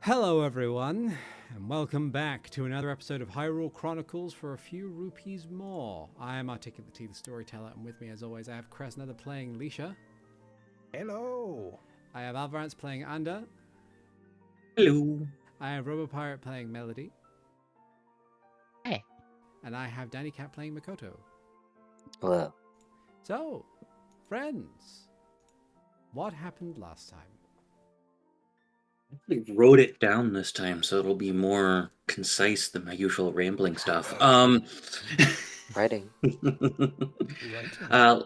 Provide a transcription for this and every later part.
Hello, everyone, and welcome back to another episode of Hyrule Chronicles for a few rupees more. I am Articulate T, the storyteller, and with me, as always, I have Kresnether playing Lisha. Hello. I have Alvarance playing Anda. Hello. I have RoboPirate playing Melody. Hey. And I have Danny Cat playing Makoto. Hello. So, friends, what happened last time? I wrote it down this time so it'll be more concise than my usual rambling stuff. Writing. uh,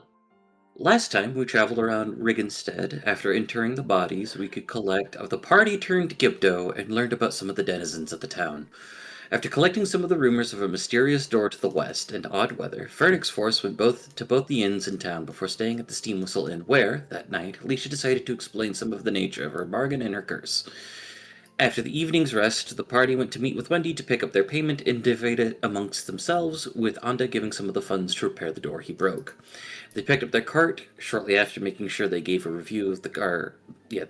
Last time we traveled around Rigenstead. After interring the bodies, we could collect of the party turned Gibdo and learned about some of the denizens of the town. After collecting some of the rumors of a mysterious door to the west and odd weather, Fernix Force went to both the inns in town before staying at the Steam Whistle Inn, where, that night, Alicia decided to explain some of the nature of her bargain and her curse. After the evening's rest, the party went to meet with Wendy to pick up their payment and divide it amongst themselves, with Anda giving some of the funds to repair the door he broke. They picked up their cart shortly after, making sure they gave a review of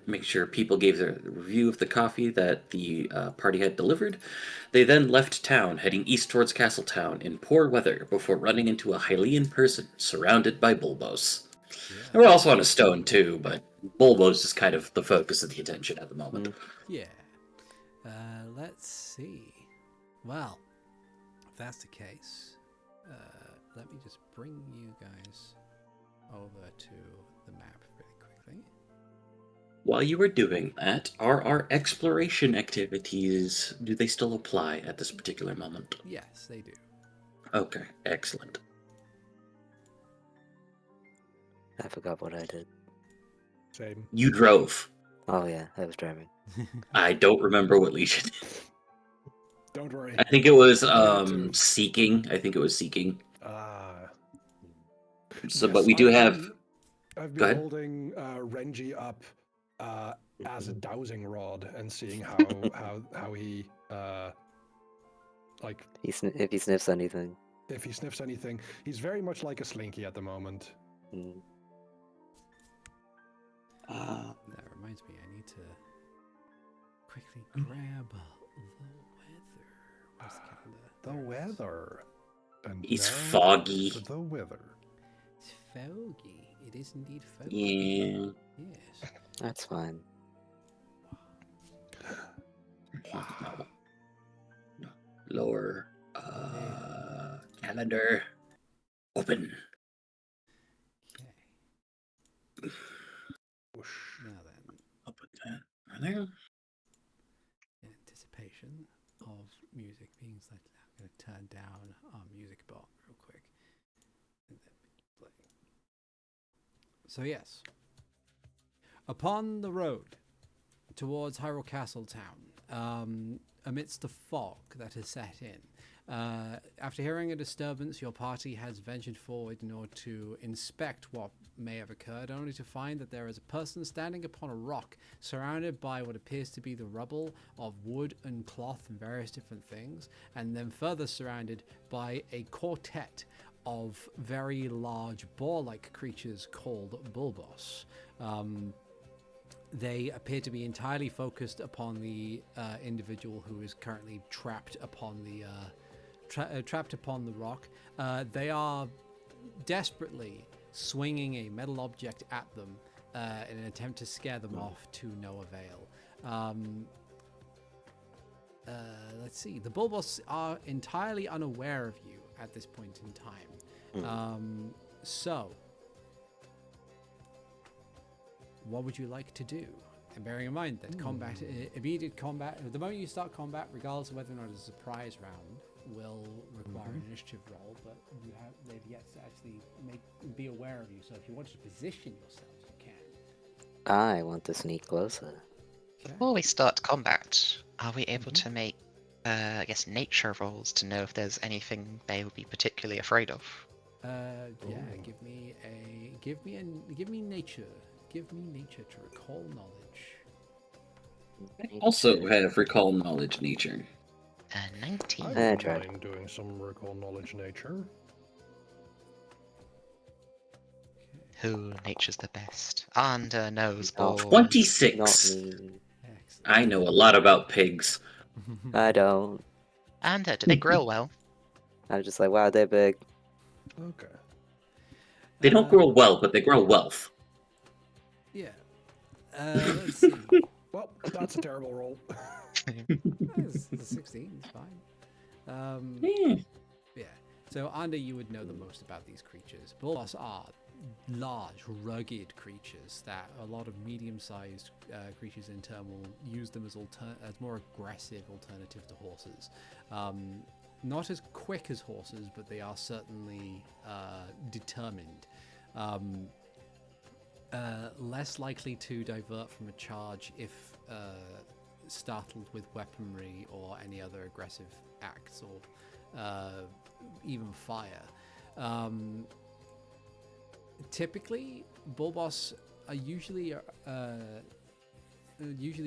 make sure people gave their review of the coffee that the party had delivered. They then left town, heading east towards Castletown in poor weather before running into a Hylian person surrounded by Bulbos. Yeah. And we're also on a stone too, but Bulbos is kind of the focus of the attention at the moment. Yeah. Let's see. Well, if that's the case, let me just bring you guys over to the map really quickly. While you were doing that, are our exploration activities, do they still apply at this particular moment? Yes, they do. Okay, excellent. I forgot what I did. Same. You drove. Oh yeah, I was driving. I don't remember what Leisha did. Don't worry. I think it was too. seeking. I think it was seeking. So, Yes, but we do have. I've Go been ahead. holding Renji up as a dowsing rod and seeing how he like If he sniffs anything. if he sniffs anything. He's very much like a slinky at the moment. Mm. That reminds me, I need to quickly grab the weather. Where's the calendar? The weather. And It's now foggy. The weather. It's foggy. It is indeed foggy. Yeah. Yes. That's fine. Lower calendar. Open. Okay. Now then, I'll put that right there. in anticipation of music being selected, I'm going to turn down our music bar real quick. And then play. So yes, upon the road towards Hyrule Castle Town, amidst the fog that has set in, after hearing a disturbance, your party has ventured forward in order to inspect what may have occurred, only to find that there is a person standing upon a rock, surrounded by what appears to be the rubble of wood and cloth and various different things, and then further surrounded by a quartet of very large boar-like creatures called Bulbos. They appear to be entirely focused upon the individual who is currently trapped upon the rock. They are desperately swinging a metal object at them in an attempt to scare them off, to no avail. Let's see. The Bulbos are entirely unaware of you at this point in time. So, what would you like to do? And bearing in mind that immediate combat, the moment you start combat, regardless of whether or not it's a surprise round, will require an initiative roll, but they've yet to actually be aware of you. So if you want to position yourselves, you can. I want to sneak closer. Okay. Before we start combat, are we able to make, nature rolls to know if there's anything they would be particularly afraid of? Yeah. Give me nature. Give me nature to recall knowledge. I also have recall knowledge nature. 19. I I wouldn't tried. mind doing some recall knowledge nature. Who nature's the best? And knows No. balls. 26. Not me. Excellent. I know a lot about pigs. I don't. And do they grow well? I'm just like, wow, they're big. Okay. They don't grow well, but they grow wealth. Yeah. Let's see. Well, that's a terrible roll. It's a 16. It's fine. Hmm. Yeah. So, Anda, you would know the most about these creatures. Bulbos are large, rugged creatures that a lot of medium-sized creatures in turn will use them as more aggressive alternative to horses. Not as quick as horses, but they are certainly determined. Less likely to divert from a charge if startled with weaponry or any other aggressive acts or even fire. Typically, Bulbos are usually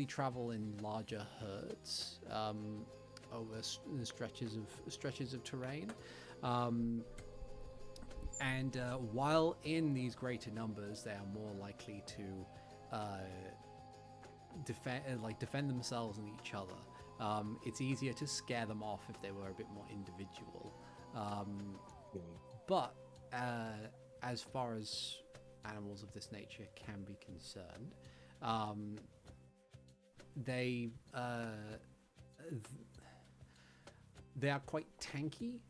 travel in larger herds over stretches of terrain. And while in these greater numbers, they are more likely to defend themselves and each other. It's easier to scare them off if they were a bit more individual. But as far as animals of this nature can be concerned, they are quite tanky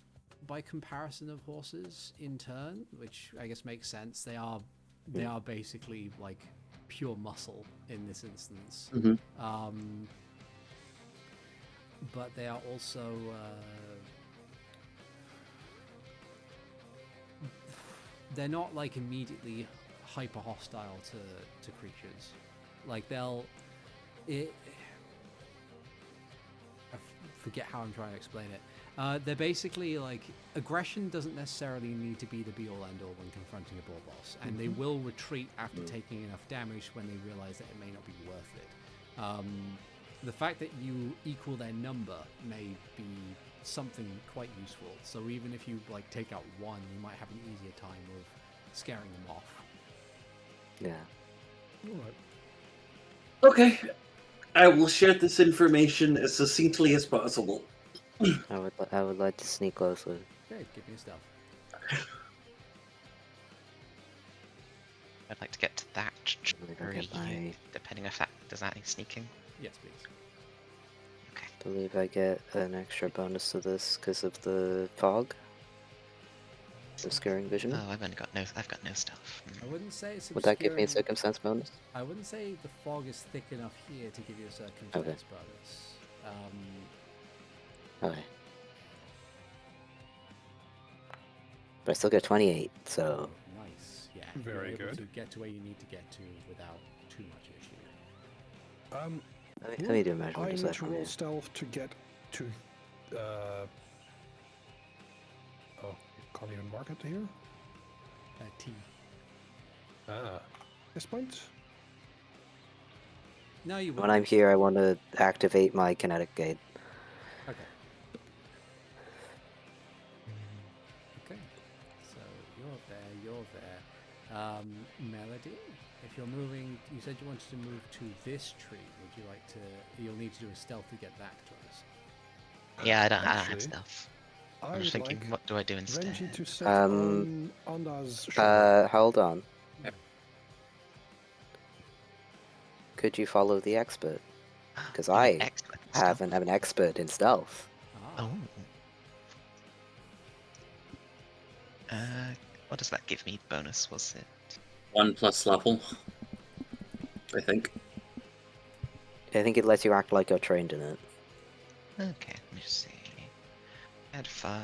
by comparison of horses in turn, which I guess makes sense. They are basically like pure muscle in this instance. Mm-hmm. But they are also they're not like immediately hyper hostile to creatures. Like forget how I'm trying to explain it. They're basically like, aggression doesn't necessarily need to be the be all end all when confronting a bull boss, and they will retreat after taking enough damage when they realize that it may not be worth it. The fact that you equal their number may be something quite useful. So even if you like take out one, you might have an easier time of scaring them off. Yeah. All right. Okay. I will share this information as succinctly as possible. I would like to sneak closer. Okay, give me a stealth. I'd like to get to that Okay, tree, depending if that does that need sneaking. Yes, please. Okay. I believe I get an extra bonus to this because of the fog. Obscuring vision. Oh, I've got no stuff. I wouldn't say it's Would that give me a obscuring- circumstance bonus? I wouldn't say the fog is thick enough here to give you a circumstance bonus. Okay. But I still get 28, so... Nice. Yeah. Very you're able good. to get to where you need to get to without too much issue. Let me do a measurement I need just to from roll here. stealth to get to. Oh, can't even mark it here. T. This point. No, you When wouldn't. I'm here, I want to activate my kinetic gate. Okay. Okay. So you're there. Melody, if you're moving, you said you wanted to move to this tree. Would you like to? You'll need to do a stealth to get back to us. Yeah, I don't have Actually, stuff. I I'm would just thinking, like what do I do instead? Renji to sit on Anda's shoulder. Hold on. Yeah. Could you follow the expert? Because You're an I expert in stealth. have an expert in stealth. Oh. What does that give me? Bonus, was it? 1+ level, I think. I think it lets you act like you're trained in it. Okay, let me see. Add 5.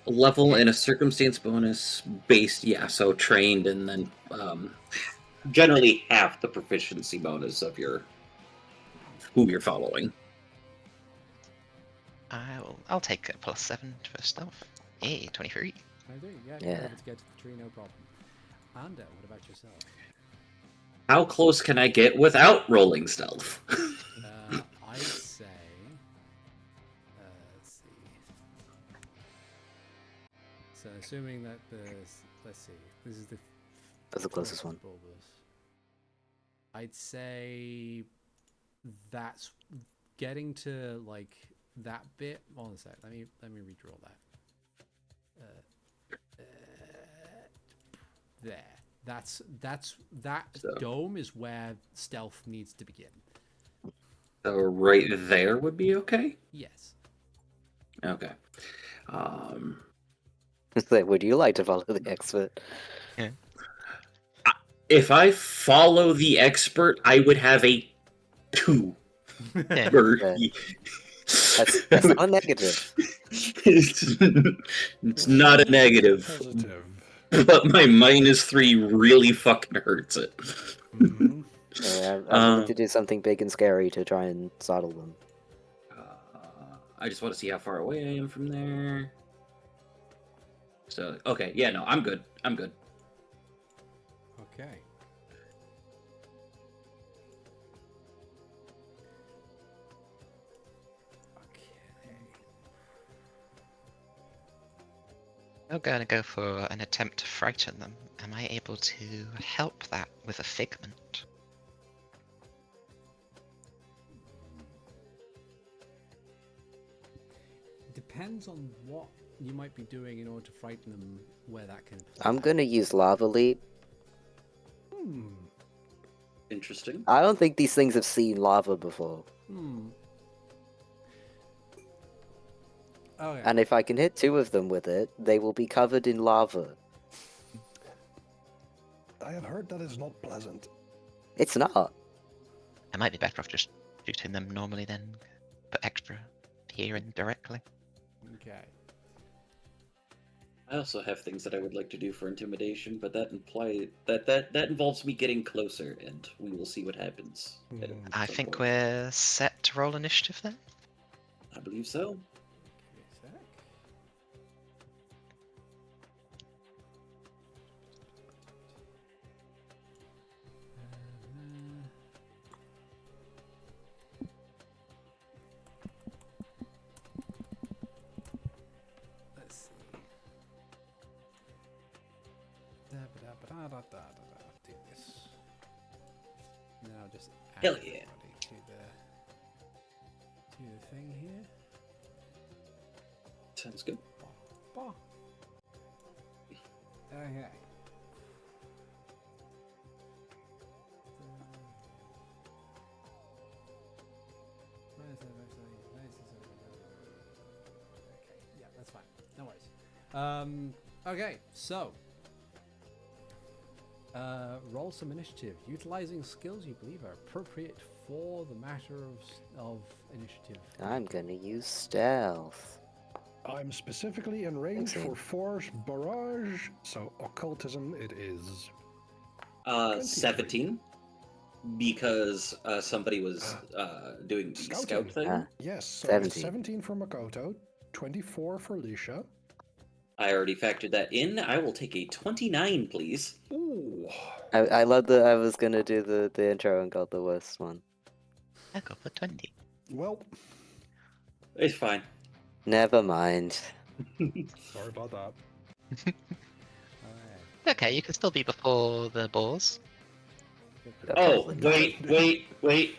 Level and a circumstance bonus based, yeah, so trained, and then generally half the proficiency bonus of who you're following. I'll take a +7 for stealth. Hey, 23. I do. Yeah. Yeah. You're able to get to the tree, no problem. Anda, what about yourself? How close can I get without rolling stealth? I'd say. Let's see. So assuming that let's see, this is the That's the closest one. bulbous. I'd say that's getting to like that bit. Hold on a sec. Let me redraw that. There. That So- dome is where stealth needs to begin. So right there would be okay. Yes. Okay. Um, It's like, would you like to follow the expert? if I follow the expert, I would have a 2. Yeah. That's not a negative. It's not a negative, Positive. but my -3 really fucking hurts it. Mhm. I'm willing to do something big and scary to try and startle them. I just want to see how far away I am from there. So, okay, yeah, no, I'm good. I'm good. Okay. I'm going to go for an attempt to frighten them. Am I able to help that with a figment? Depends on what you might be doing in order to frighten them, where that can apply. I'm gonna use Lava Leap. Hmm. Interesting. I don't think these things have seen lava before. Oh yeah. And if I can hit 2 of them with it, they will be covered in lava. I have heard that is not pleasant. It's not. I might be better off just shooting them normally then, put extra here indirectly. Okay. I also have things that I would like to do for intimidation, but that involves me getting closer, and we will see what happens. at I some think point. we're set to roll initiative then. I believe so. Give me a sec. Let's see. Do this. And then I'll just add Hell yeah. everybody to the thing here. Sounds good. Bah. Okay. Okay, yeah, that's fine. No worries. Okay, so roll some initiative, utilizing skills you believe are appropriate for the matter of initiative. I'm gonna use stealth. I'm specifically in range Excellent. for force barrage, so occultism it is. 17, because somebody was doing the Scouting. scout thing. Ah, Yes, so 17. 17 for Makoto, 24 for Lisha. I already factored that in. I will take a 29, please. Ooh. I love that I was gonna do the intro and got the worst one. I'll go for 20. Well, It's fine. Never mind. sorry about that. Alright. Okay, you can still be before the boars. Oh, Probably not. wait.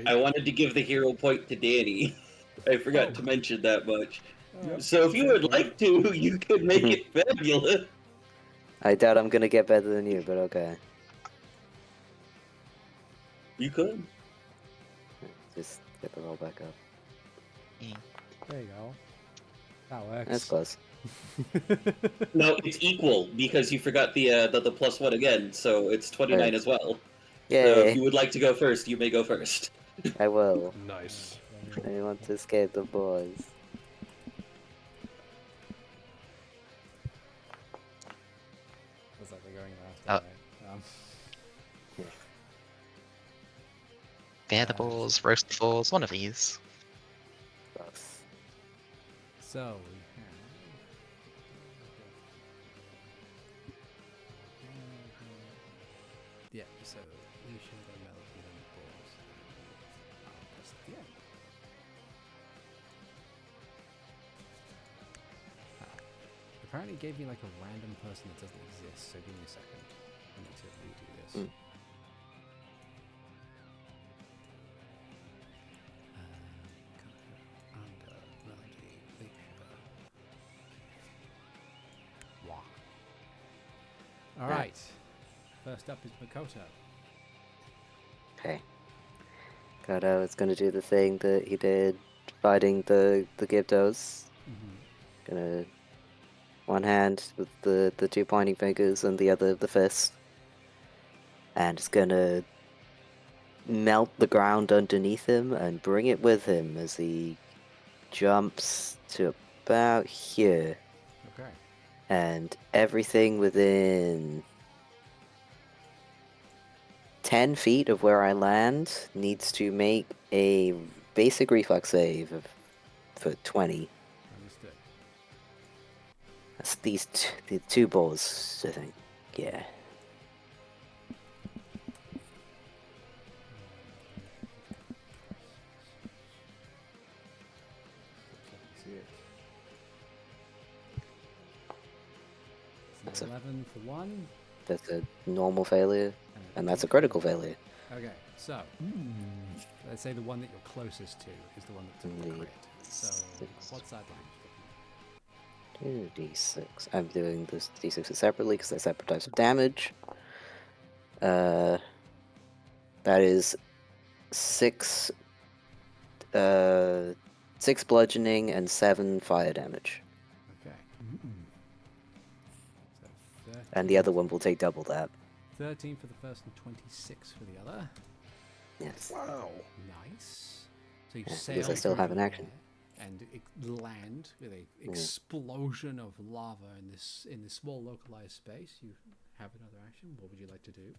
I wanted to give the hero point to Danny. I forgot Oh. to mention that much. Yep. So if you would Well, like to, you could make it fabulous. I doubt I'm gonna get better than you, but okay. You could. Just get the roll back up. There you go. That works. That's close. No, it's equal because you forgot the +1 again, so it's 29 Right. as well. So Yay! if you would like to go first, you may go first. I will. Nice. I want to escape the boys. Looks like we're going last. Oh. Anyway. Bear the balls, roast the balls, one of these. Close. So we have. Yeah, so we should go melody on the balls. Press the end. Apparently it gave me like a random person that doesn't exist, so give me a second. I need to redo this. First up is Makoto. Okay. Kodo is gonna do the thing that he did fighting the Gyptos. Gonna one hand with the two pointing fingers and the other the fist. And it's gonna melt the ground underneath him and bring it with him as he jumps to about here. Okay. And everything within 10 feet of where I land needs to make a basic reflex save for 20. Understood. That's the two balls, I think. Yeah. See it. That's It's a- 11 for one. That's a normal failure, and that's a critical failure. Okay, so let's say the one that you're closest to is the one that took the Indeed. crit. So, Six. what sideline are you looking 2d6. I'm doing this d6s separately because they're separate types of damage. That is 6 6 bludgeoning and 7 fire damage. at? Okay. So, 13, And the other one will take double that. 13 for the first and 26 for the other. Yes. Wow. Nice. So you Yeah, sail because I still through have the an action. air and land with a explosion of lava in this small localized space. You have another action. What would you like to do?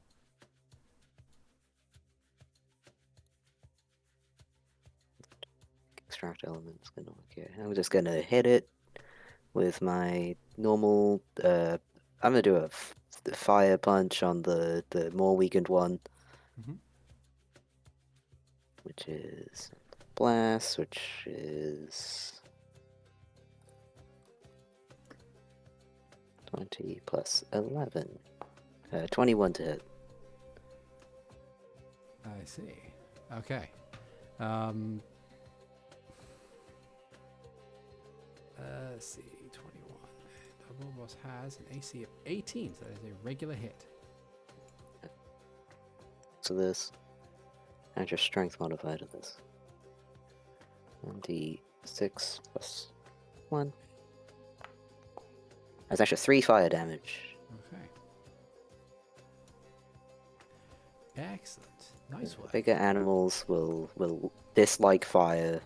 Extract elements gonna look here. I'm just gonna hit it with my normal. I'm gonna do a fire punch on the more weakened one, Mhm. which is blast, which is 20 plus 11, 21 to hit. I see. Okay. Let's see. 21. Double Boss has an AC of 18, so that is a regular hit. So this, add your strength modifier to this. 1d6 plus 1. That's actually 3 fire damage. Okay. Excellent. Nice work. Bigger animals will dislike fire.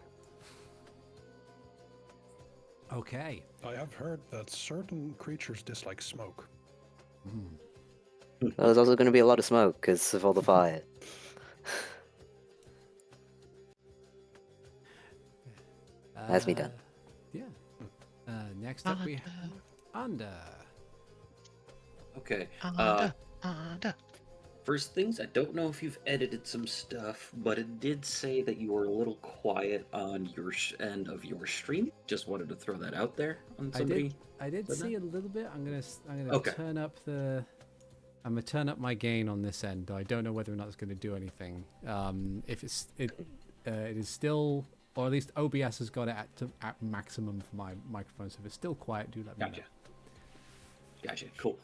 Okay. I have heard that certain creatures dislike smoke. Well, there's also going to be a lot of smoke because of all the fire. That's me done. Yeah. Next up we have Under. Okay. Under. First things, I don't know if you've edited some stuff, but it did say that you were a little quiet on your end of your stream. Just wanted to throw that out there on somebody. I did said see a little bit. I'm gonna Okay. turn up I'm gonna turn up my gain on this end, though I don't know whether or not it's gonna do anything. If it is still, or at least OBS has got it at maximum for my microphone. So if it's still quiet, do let me know. Gotcha. Cool.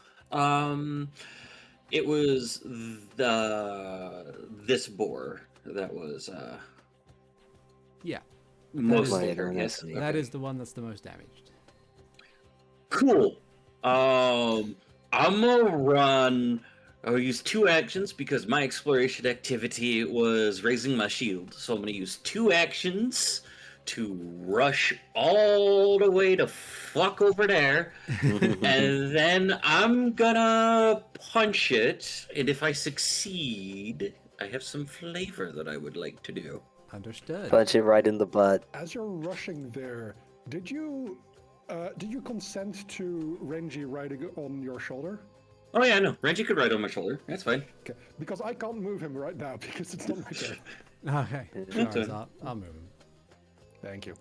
It was this boar that was Yeah, mostly Right, hurt. and Yes. that's- that Okay. is the one that's the most damaged. Cool. I'm gonna run. I'll use 2 actions because my exploration activity was raising my shield. So I'm gonna use 2 actions to rush all the way to fuck over there. And then I'm gonna punch it. And if I succeed, I have some flavor that I would like to do. Understood. Punch it right in the butt. As you're rushing there, did you consent to Renji riding on your shoulder? Oh yeah, no. Reggie could ride on my shoulder. That's fine. Okay, because I can't move him right now because it's not my turn. Okay. Yeah. Alright, so I'll move him. Thank you.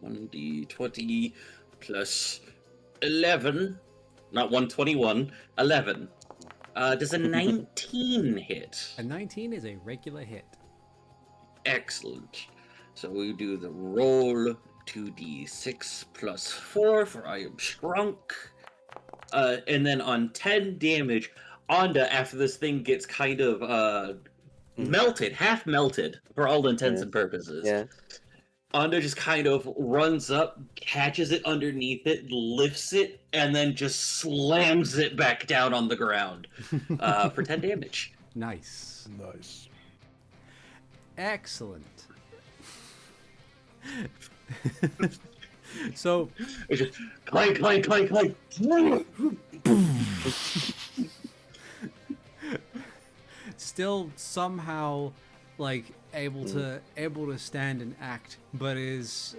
1d20 plus 11. Not 121. 11. Does a 19 hit? A 19 is a regular hit. Excellent. So we do the roll 2d6 plus 4 for I am shrunk. And then on 10 damage, Anda, after this thing gets kind of melted, half melted for all intents and purposes. Yeah. Anda just kind of runs up, catches it underneath it, lifts it, and then just slams it back down on the ground for 10 damage. Nice. Nice. Excellent. So It's just clank, clank, clank, clank. still somehow like able to stand and act, but is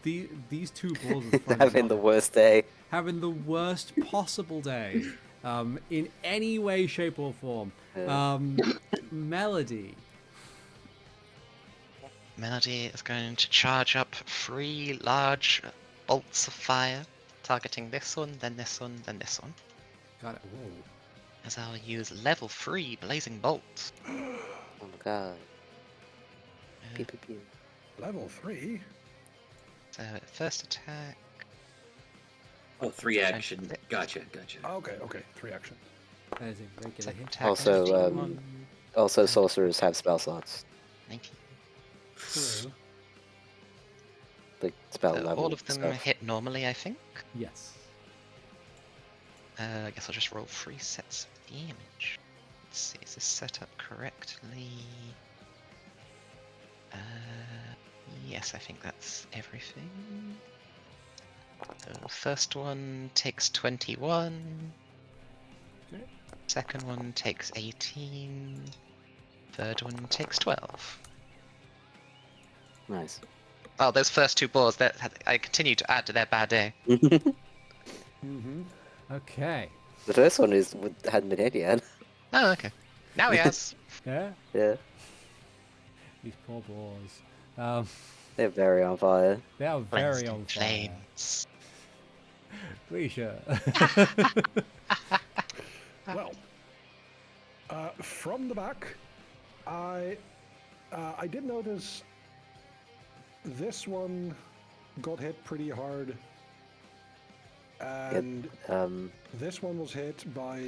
these two balls in front of Having him the worst day. having the worst possible day in any way, shape, or form. Melody. Melody is going to charge up 3 large bolts of fire, targeting this one, then this one, then this one. Got it. As I'll use level 3 Blazing Bolt. Oh my god. Pew, pew, pew. Level 3? So first attack. Oh, 3 action. Gotcha. Okay, 3 action. That is a regular Second hit. attack. Also, 21, Also, sorcerers have spell slots. 19. True. Like spell So level all of them stuff. hit normally, I think. Yes. I guess I'll just roll 3 sets of damage. Let's see, is this set up correctly? Yes, I think that's everything. So the first one takes 21. Okay. Second one takes 18. Third one takes 12. Nice. Oh, those first 2 balls, that I continue to add to their bad day. Mm-hmm. Okay. The first one hadn't been hit yet. Oh, okay. Now he has. Yeah. Yeah. These poor balls. They're very on fire. They are Cleansed very in on fire. flames. Grisha. Well, from the back, I did notice this one got hit pretty hard, and This this one was hit by.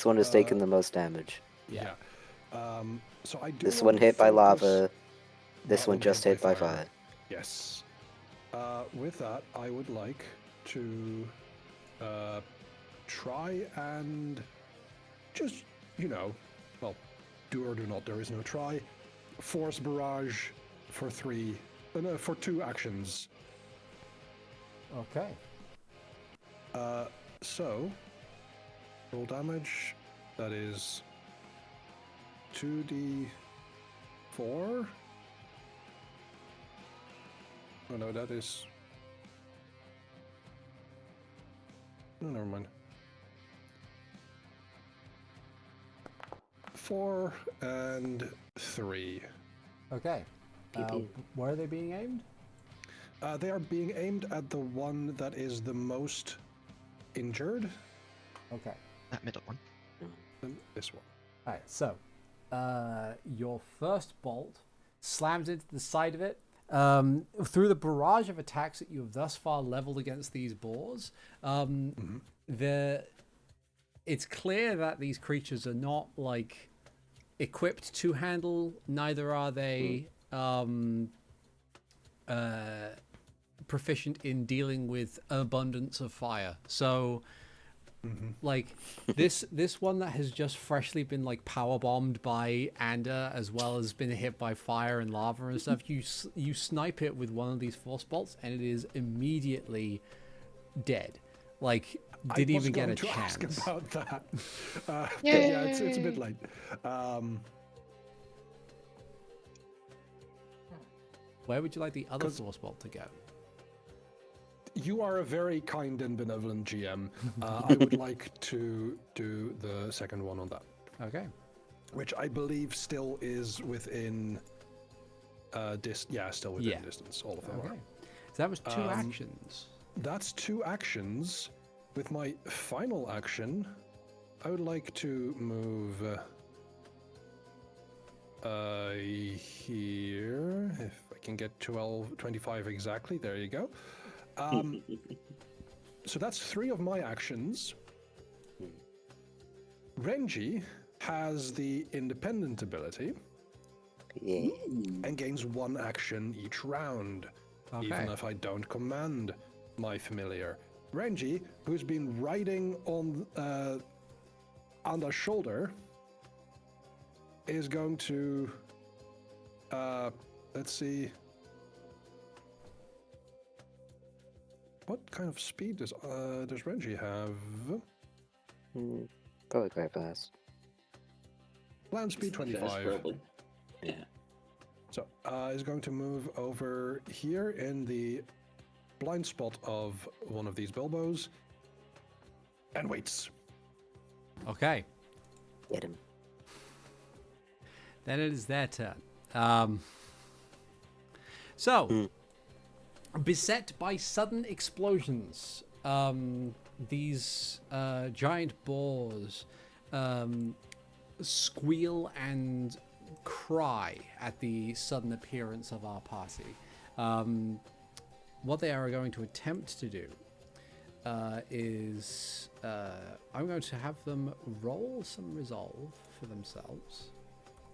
one has taken the most damage. Yeah. So I do. This want one to hit by focus- lava. This that one just hit by fire. Yes. With that, I would like to try and just, well, do or do not. There is no try. Force barrage for 2 actions. Okay. So roll damage. That is 2d4. Oh no, that is. No, never mind. 4 and 3. Okay. PP. Where are they being aimed? They are being aimed at the one that is the most injured. Okay. That middle one. And this one. Alright, so your first bolt slams into the side of it. Through the barrage of attacks that you have thus far leveled against these boars, it's clear that these creatures are not like equipped to handle, neither are they proficient in dealing with abundance of fire. So like this one that has just freshly been like power bombed by Anda, as well as been hit by fire and lava and stuff, you snipe it with one of these force bolts and it is immediately dead. Like didn't even get a chance. I was going to ask about that. Yeah, it's a bit late. Where would you like the other force bolt to go? You are a very kind and benevolent GM. I would like to do the second one on that, Okay. which I believe still is within still within distance. All of them Okay. are. So that was 2 actions. That's 2 actions. With my final action, I would like to move here. If I can get 25 exactly, there you go. So that's 3 of my actions. Renji has the independent ability Yeah. and gains 1 action each round, even Okay. if I don't command my familiar. Renji, who's been riding on Anda's shoulder, is going to let's see. What kind of speed does Renji have? Probably quite fast. Land speed Fast, 25. probably. Yeah. So is going to move over here in the blind spot of one of these Bilbos and waits. Okay. Get him. Then it is their turn. So, beset by sudden explosions, these giant boars squeal and cry at the sudden appearance of our party. What they are going to attempt to do is I'm going to have them roll some resolve for themselves,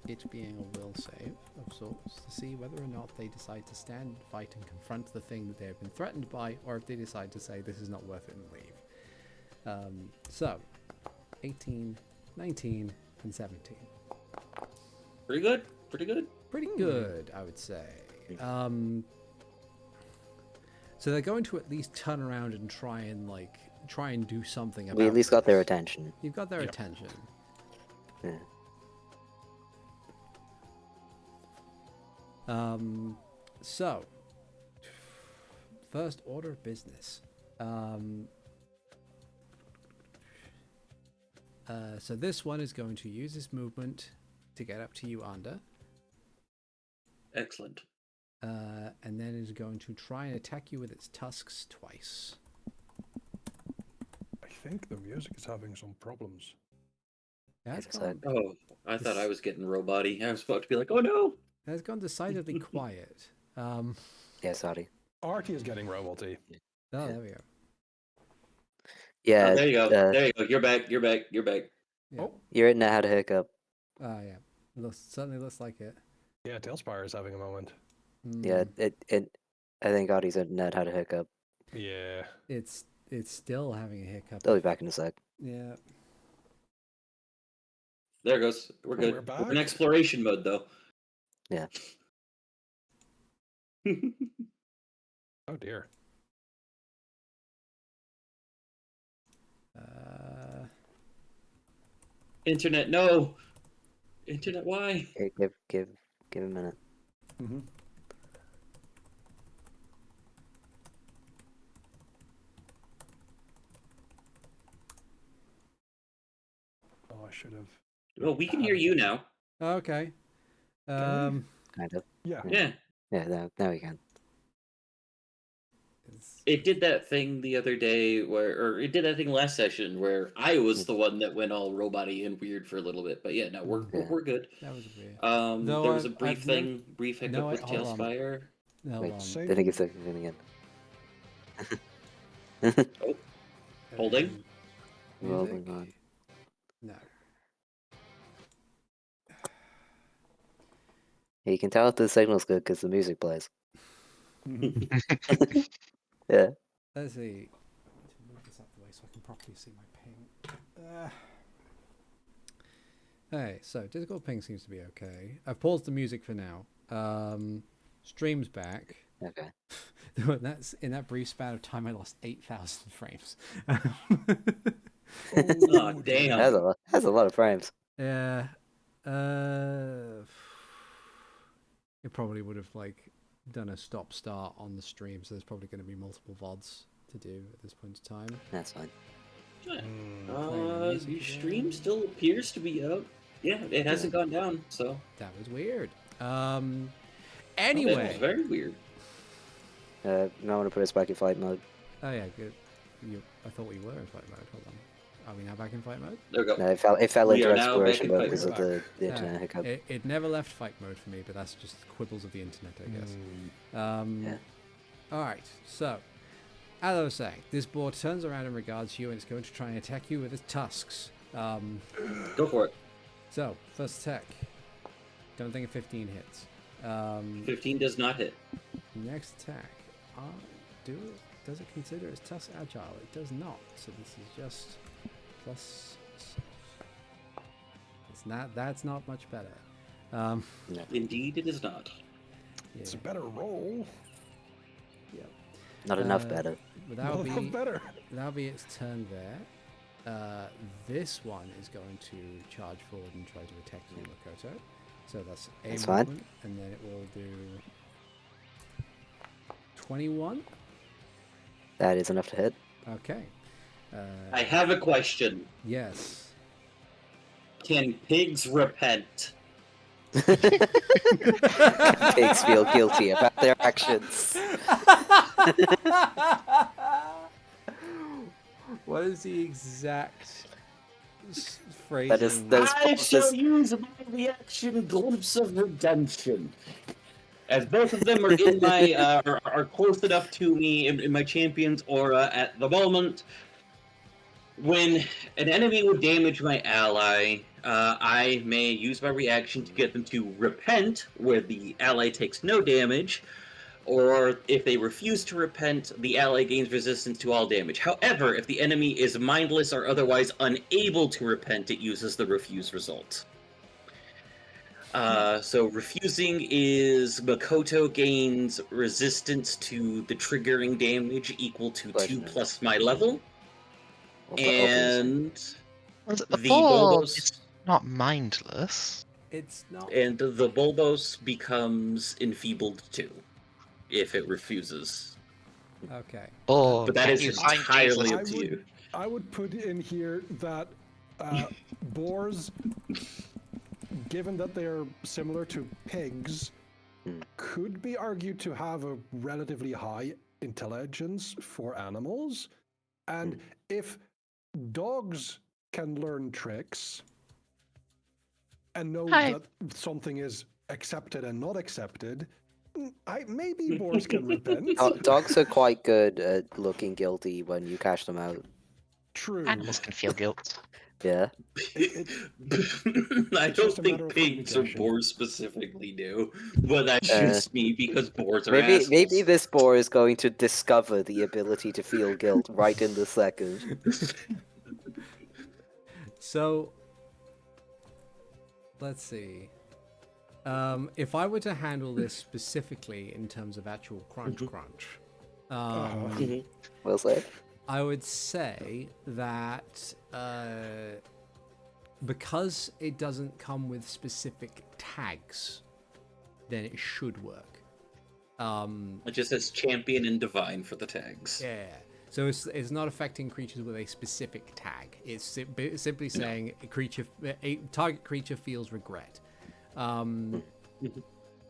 it being a will save of sorts, to see whether or not they decide to stand, fight, and confront the thing that they have been threatened by, or if they decide to say this is not worth it and leave. So, 18, 19, and 17. Pretty good. Pretty good. Pretty good, I would say. So they're going to at least turn around and try and do something about We at least got their this. attention. You've got their Yep. attention. Yeah. So, first order of business. So this one is going to use his movement to get up to you, Anda, Excellent. and then is going to try and attack you with its tusks twice. I think the music is having some problems. That's Yes, gone, Oh, I thought I was getting robot-y. I was about to be like, oh no! that's gone decidedly quiet. Yeah, sorry. Artie is getting robot-y. Oh, there we go. Yeah, Oh, there you go. There you go. You're back. You're back. You're back. Yeah. Oh, you're in had a hiccup. Oh, yeah. Certainly looks like it. yeah, Tailspire is having a moment. Yeah, Mm, I think Audie's internet had a hiccup. Yeah. It's still having a hiccup. They'll be back in a sec. Yeah. There it goes. We're good. We're We're in back. exploration mode, though. Yeah. Oh dear. Internet, no! Internet, why? Okay, give a minute. Mm-hmm. Oh, I should have. Well, we can hear you now. Okay. Kind of. Yeah. Yeah. Yeah, now we can. It did that thing the other day or it did that thing last session where I was the one that went all robot-y and weird for a little bit. But yeah, no, we're good. That was weird. There was a I've brief hiccup No, with hold on. Tailspire. Hold Wait, on. Say- I think it's again. Holding? Music? Rolling on. No. Yeah, you can tell if the signal's good because the music plays. Yeah. Let's see. To move this up the way so I can properly see my ping. Hey, so Discord ping seems to be okay. I've paused the music for now. Stream's back. Okay. That's in that brief span of time I lost 8,000 frames. Oh, damn. That's a lot of frames. Yeah. It probably would have done a stop start on the stream, so there's probably going to be multiple VODs to do at this point in time. That's fine. Your stream still appears to be up. Yeah, it hasn't gone down, so That was weird. that was Anyway. very weird. Now I want to put us back in fight mode. Oh yeah, good. I thought we were in fight mode. Hold on. Are we now back in fight mode? There we go. No, it fell We into are now back exploration in mode fight because of mode. the internet hiccup. It never left fight mode for me, but that's just quibbles of the internet, I guess. Yeah. Alright, so, as I was saying, this boar turns around and regards you, and it's going to try and attack you with its tusks. Go for it. So, first attack. Don't think a 15 hits. 15 does not hit. Next attack. Does it consider its tusk agile? It does not. So this is just plus. That's not much better. Indeed, it is not. Yeah. It's a better roll. Yep. Not enough better. That'll Not be better. that'll be its turn there. This one is going to charge forward and try to attack you, Makoto. So that's a That's movement, fine. and then it will do 21. That is enough to hit. Okay. I have a question. Yes. Can pigs repent? Pigs feel guilty about their actions. What is the exact phrase? That is those I shall pulses. use my reaction glimpse of redemption. As both of them are in my are close enough to me in my champion's aura at the moment. When an enemy would damage my ally, I may use my reaction to get them to repent, where the ally takes no damage, or if they refuse to repent, the ally gains resistance to all damage. However, if the enemy is mindless or otherwise unable to repent, it uses the refuse result. So refusing is Makoto gains resistance to the triggering damage equal to 2 plus my level. And The the ball Bulbos is not mindless. It's not. and the Bulbos becomes enfeebled too, if it refuses. Okay. Or But that can is you find entirely Jesus? up to you. I would put in here that boars, given that they are similar to pigs, could be argued to have a relatively high intelligence for animals. And if dogs can learn tricks and know that something is accepted and not accepted, maybe boars can repent. Dogs are quite good at looking guilty when you cash them out. True. Animals can feel guilt. Yeah. I It's don't just a matter think of pigs or communication. boars specifically do, but that's just me because boars are assholes. Maybe this boar is going to discover the ability to feel guilt right in the second. So, let's see. If I were to handle this specifically in terms of actual crunch, Well said. I would say that because it doesn't come with specific tags, then it should work. It just says champion and divine for the tags. Yeah. So it's not affecting creatures with a specific tag. It's simply saying a target creature feels regret. I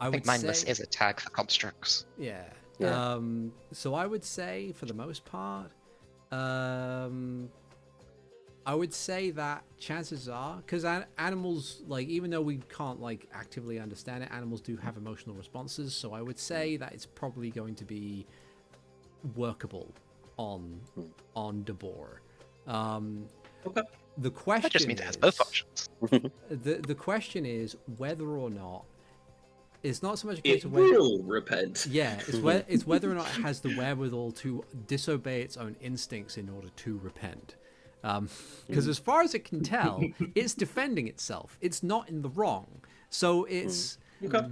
I would think mindless say, is a tag for constructs. yeah. Yeah. So I would say, for the most part, I would say that chances are, because animals, like, even though we can't like actively understand it, animals do have emotional responses. So I would say that it's probably going to be workable on Debor. Okay. The question That just means is, it has both options. the question is whether or not it's not so much a It case of whether. will repent. Yeah, it's whether or not it has the wherewithal to disobey its own instincts in order to repent. Because as far as it can tell, it's defending itself. It's not in the wrong. So it's Okay.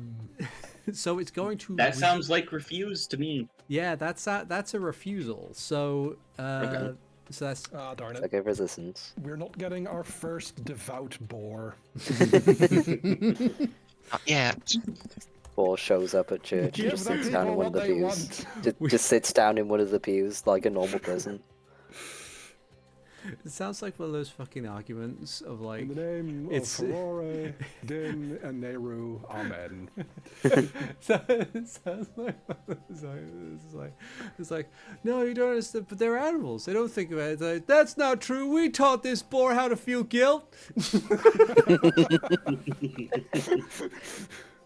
so it's going to. That sounds like refuse to me. Yeah, that's a refusal. So Okay. so that's Ah, darn it. Okay, resistance. We're not getting our first devout boar. Not yet. Boar shows up at church, Give just the sits down in people one of what the they pews. want. Just sits down in one of the pews like a normal person. it sounds like one of those fucking arguments of like. In the name It's- of Ferrore, Din, and Nehru, Amen. So it sounds like it's like no, you don't understand. But they're animals. They don't think about it. It's like, that's not true. We taught this boar how to feel guilt.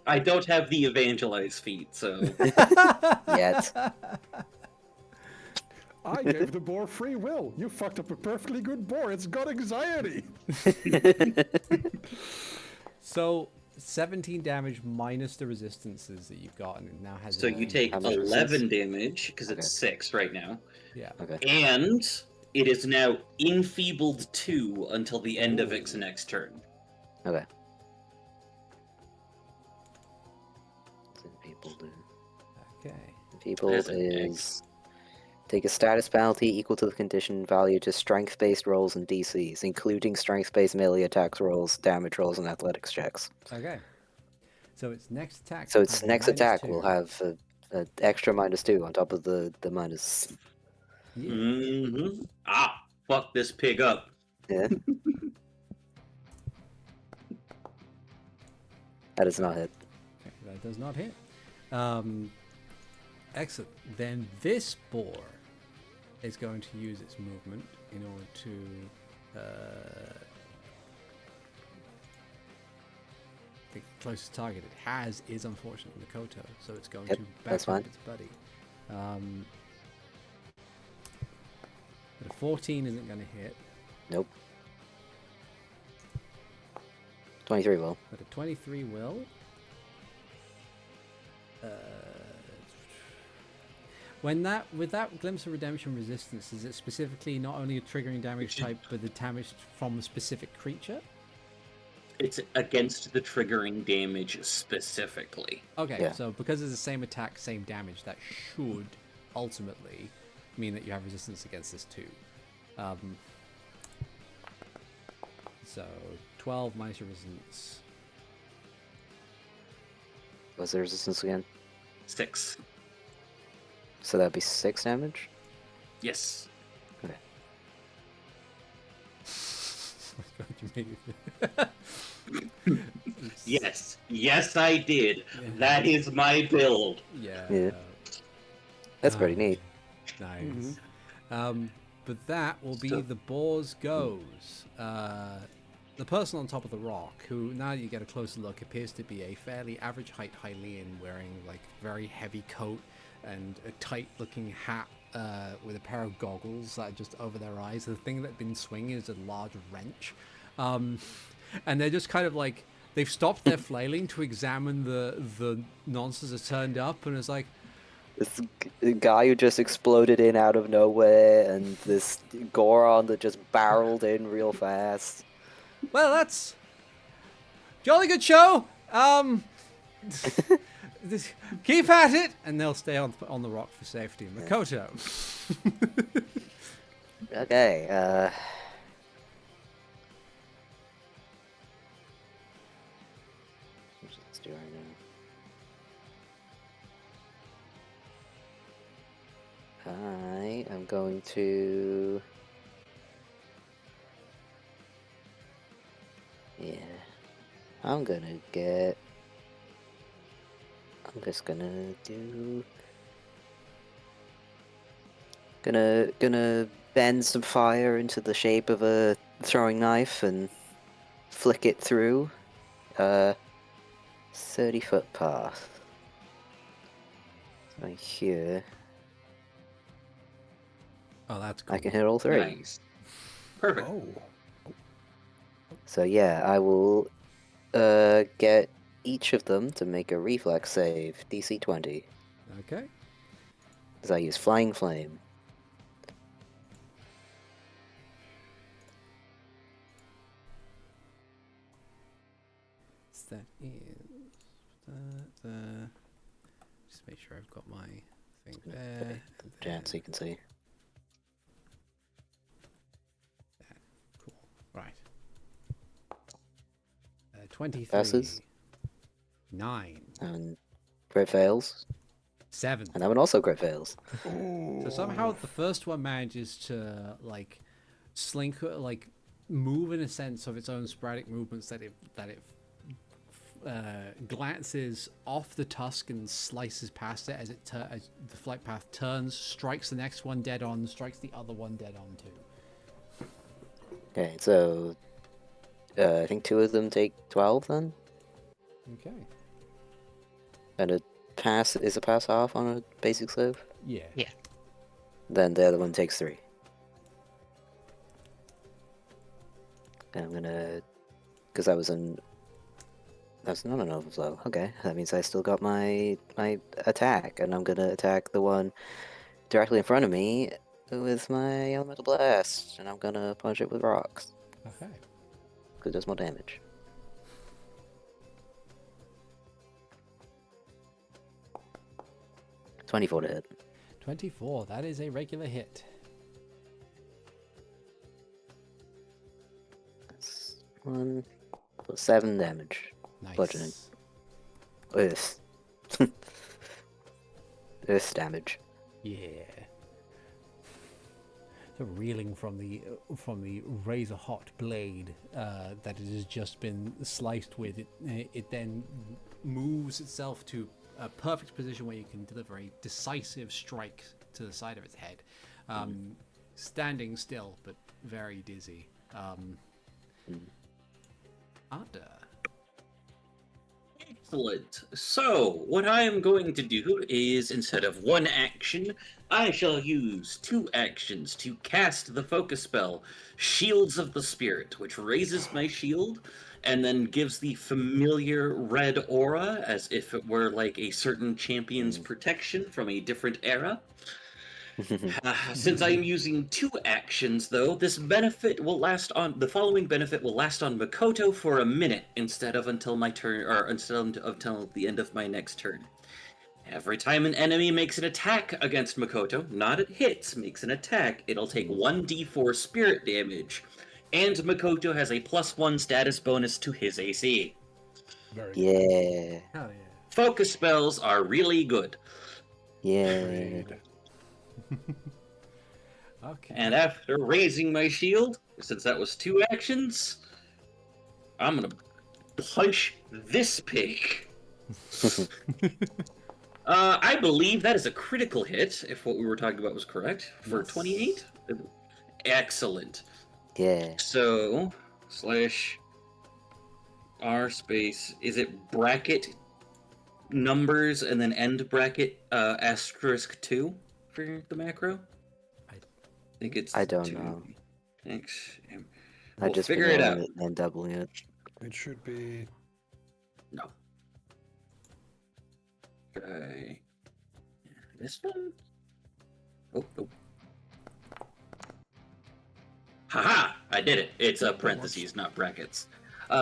I don't have the evangelize feat, so Yet. I gave the boar free will. You fucked up a perfectly good boar. It's got anxiety. So 17 damage minus the resistances that you've got, and it now has. So you an take How much 11 damage, because Okay. it's 6 right now. Yeah. Okay. And it is now enfeebled 2 until the end of Ooh. its next turn. Okay. What did people do? Okay. People That's an is take a status penalty equal to the condition value to strength-based rolls and DCs, including strength-based melee attacks rolls, damage rolls, and athletics checks. Okay. So its next attack. So its has a next -2. attack will have a extra -2 on top of the minus. Yeah. Mm-hmm. Ah, fuck this pig up. Yeah. That does not hit. Okay, that does not hit. Excellent. Then this boar is going to use its movement in order to. The closest target it has is unfortunately Makoto, so it's going Yep, to that's back up fine. its buddy. But a 14 isn't going to hit, Nope. 23 will. but a 23 will. With that glimpse of redemption resistance, is it specifically not only a triggering damage type, but the damage from a specific creature? It's against the triggering damage specifically. Okay, Yeah. so because it's the same attack, same damage, that should ultimately mean that you have resistance against this too. So 12 minus your resistance. What's the resistance again? 6. So that'd be 6 damage? Yes. Okay. Yes. Yes, I did. Yeah. That is my build. Yeah. Yeah. That's pretty neat. Nice. But that will be So- the boar's goes. The person on top of the rock, who now that you get a closer look, appears to be a fairly average height Hylian, wearing like very heavy coat and a tight looking hat with a pair of goggles that are just over their eyes. The thing that's been swinging is a large wrench. And they're just kind of like, they've stopped their flailing to examine the nonsense that's turned up, and it's like, This guy who just exploded in out of nowhere, and this Goron that just barreled in real fast. well, that's jolly good show. Keep at it, and they'll stay on the rock for safety. Makoto. Okay, let's do right now. I am going to... Yeah. I'm just gonna do... Gonna bend some fire into the shape of a throwing knife and flick it through a 30-foot path. Right here. Oh, that's cool. I can hit all three. Nice. Perfect. Oh. So yeah, I will get each of them to make a reflex save, DC 20. Okay. Because I use Flying Flame. So that is just make sure I've got my thing there. Jan, so you can see. Cool. Right. 23. Passes. 9. And crit fails. 7. And that one also crit fails. So somehow the first one manages to like slink, like move in a sense of its own sporadic movements that it glances off the tusk and slices past it as as the flight path turns, strikes the next one dead on, strikes the other one dead on too. Okay, so I think 2 of them take 12 then? Okay. And a pass is a pass off on a basic save? Yeah. Yeah. Then the other one takes 3. And I'm gonna, because that's not an overflow. Okay, that means I still got my attack, and I'm gonna attack the one directly in front of me with my elemental blast, and I'm gonna punch it with rocks Okay. because it does more damage. 24 to hit. 24. That is a regular hit. That's 1 plus 7 damage. Nice. Bludgeoning. Earth. Earth damage. Yeah. So reeling from the razor hot blade that it has just been sliced with, it then moves itself to a perfect position where you can deliver a decisive strike to the side of its head, standing still but very dizzy. Ada. Excellent. So, what I am going to do is, instead of 1 action, I shall use 2 actions to cast the focus spell, Shields of the Spirit, which raises my shield and then gives the familiar red aura as if it were like a certain champion's protection from a different era. Since I am using 2 actions, though, this benefit will last on the following benefit will last on Makoto for a minute instead of until my turn, or instead of until the end of my next turn. Every time an enemy makes an attack against Makoto, not it hits, makes an attack, it'll take 1d4 spirit damage, and Makoto has a +1 status bonus to his AC. Very good. Yeah. Hell yeah. Focus spells are really good. Yeah. Agreed. Okay. And after raising my shield, since that was 2 actions, I'm gonna punch this pig. I believe that is a critical hit, if what we were talking about was correct, for Yes. 28. Excellent. Yeah. So, /r space, is it bracket numbers and then end bracket *2 for the macro? I think it's I don't 2. know. Thanks. I We'll just figure it out. it and doubling it. It should be. No. Okay. This one? Oh, oh. Haha! I did it. It's parentheses, not brackets.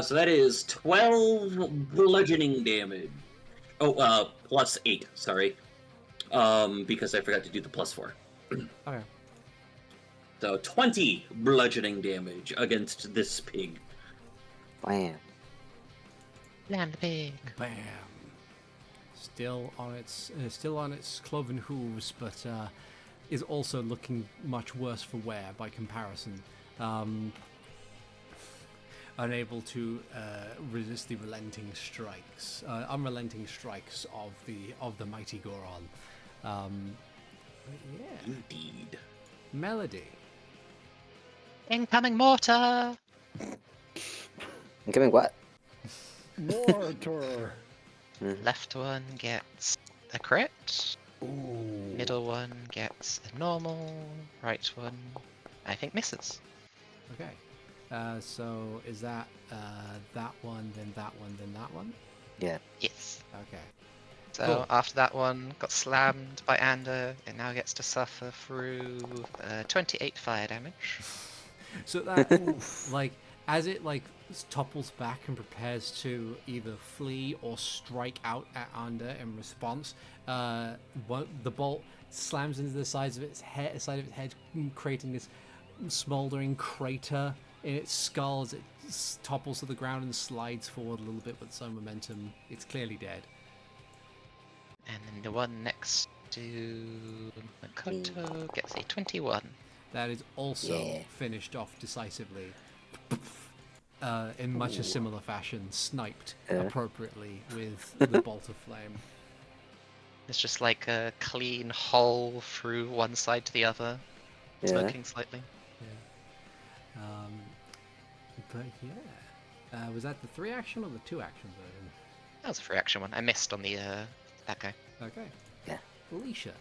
So that is 12 bludgeoning damage. Oh, +8, sorry. Because I forgot to do the +4. Okay. So 20 bludgeoning damage against this pig. Bam. Land the pig. Bam. Still on its cloven hooves, but is also looking much worse for wear by comparison. Unable to resist the unrelenting strikes of the mighty Goron. Yeah. Indeed. Melody. Incoming mortar. Incoming what? Mortar. Left one gets a crit. Ooh. Middle one gets a normal. Right one, I think, misses. Okay. So is that that one, then that one, then that one? Yeah. Yes. Okay. So Cool. after that one got slammed by Ander, it now gets to suffer through 28 fire damage. So that like as it like topples back and prepares to either flee or strike out at Ander in response, the bolt slams into the side of its head, creating this smoldering crater in its skull as it topples to the ground and slides forward a little bit with its own momentum. It's clearly dead. And then the one next to Makoto gets a 21. That is also Yeah. finished off decisively. In much a similar fashion, sniped appropriately with the bolt of flame. It's just like a clean hole through one side to the other, Yeah. smoking slightly. But yeah, was that the 3 action or the 2 action version? That was a free action one. I missed on the that guy. Okay. Yeah. Alicia.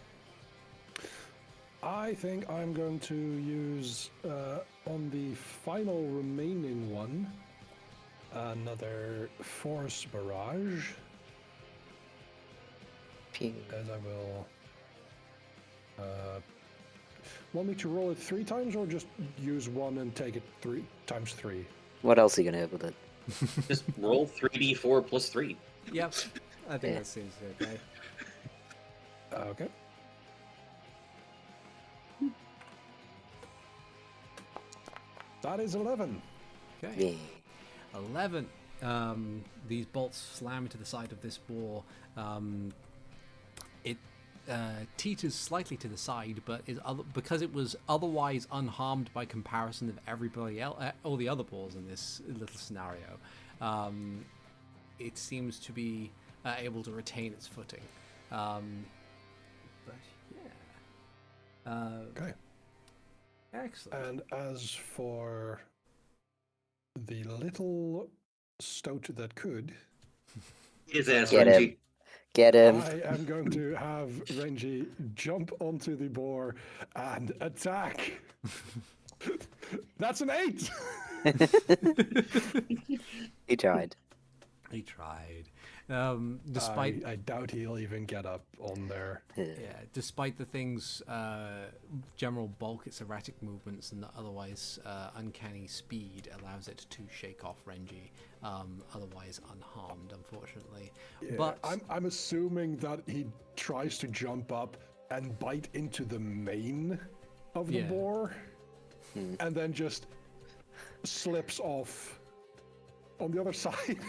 I think I'm going to use on the final remaining one another force barrage, Pew. as I will. Want me to roll it 3 times, or just use one and take it 3 times 3? What else are you gonna hit with it? Just roll 3d4 plus 3. Yep. I think Yeah. that seems okay. Okay. That is 11. Okay. Yeah. 11. These bolts slam into the side of this boar. It teeters slightly to the side, but because it was otherwise unharmed by comparison of everybody else, all the other boars in this little scenario, it seems to be able to retain its footing. But yeah. Okay. Excellent. And as for the little stoat that could, His ass, Get him. Renji. Get him. I am going to have Renji jump onto the boar and attack. That's an 8! He tried. He tried. Despite I doubt he'll even get up on there. despite the thing's general bulk, its erratic movements and the otherwise uncanny speed allows it to shake off Renji, otherwise unharmed, unfortunately. Yeah, But I'm assuming that he tries to jump up and bite into the mane of the Yeah. boar, and then just slips off on the other side.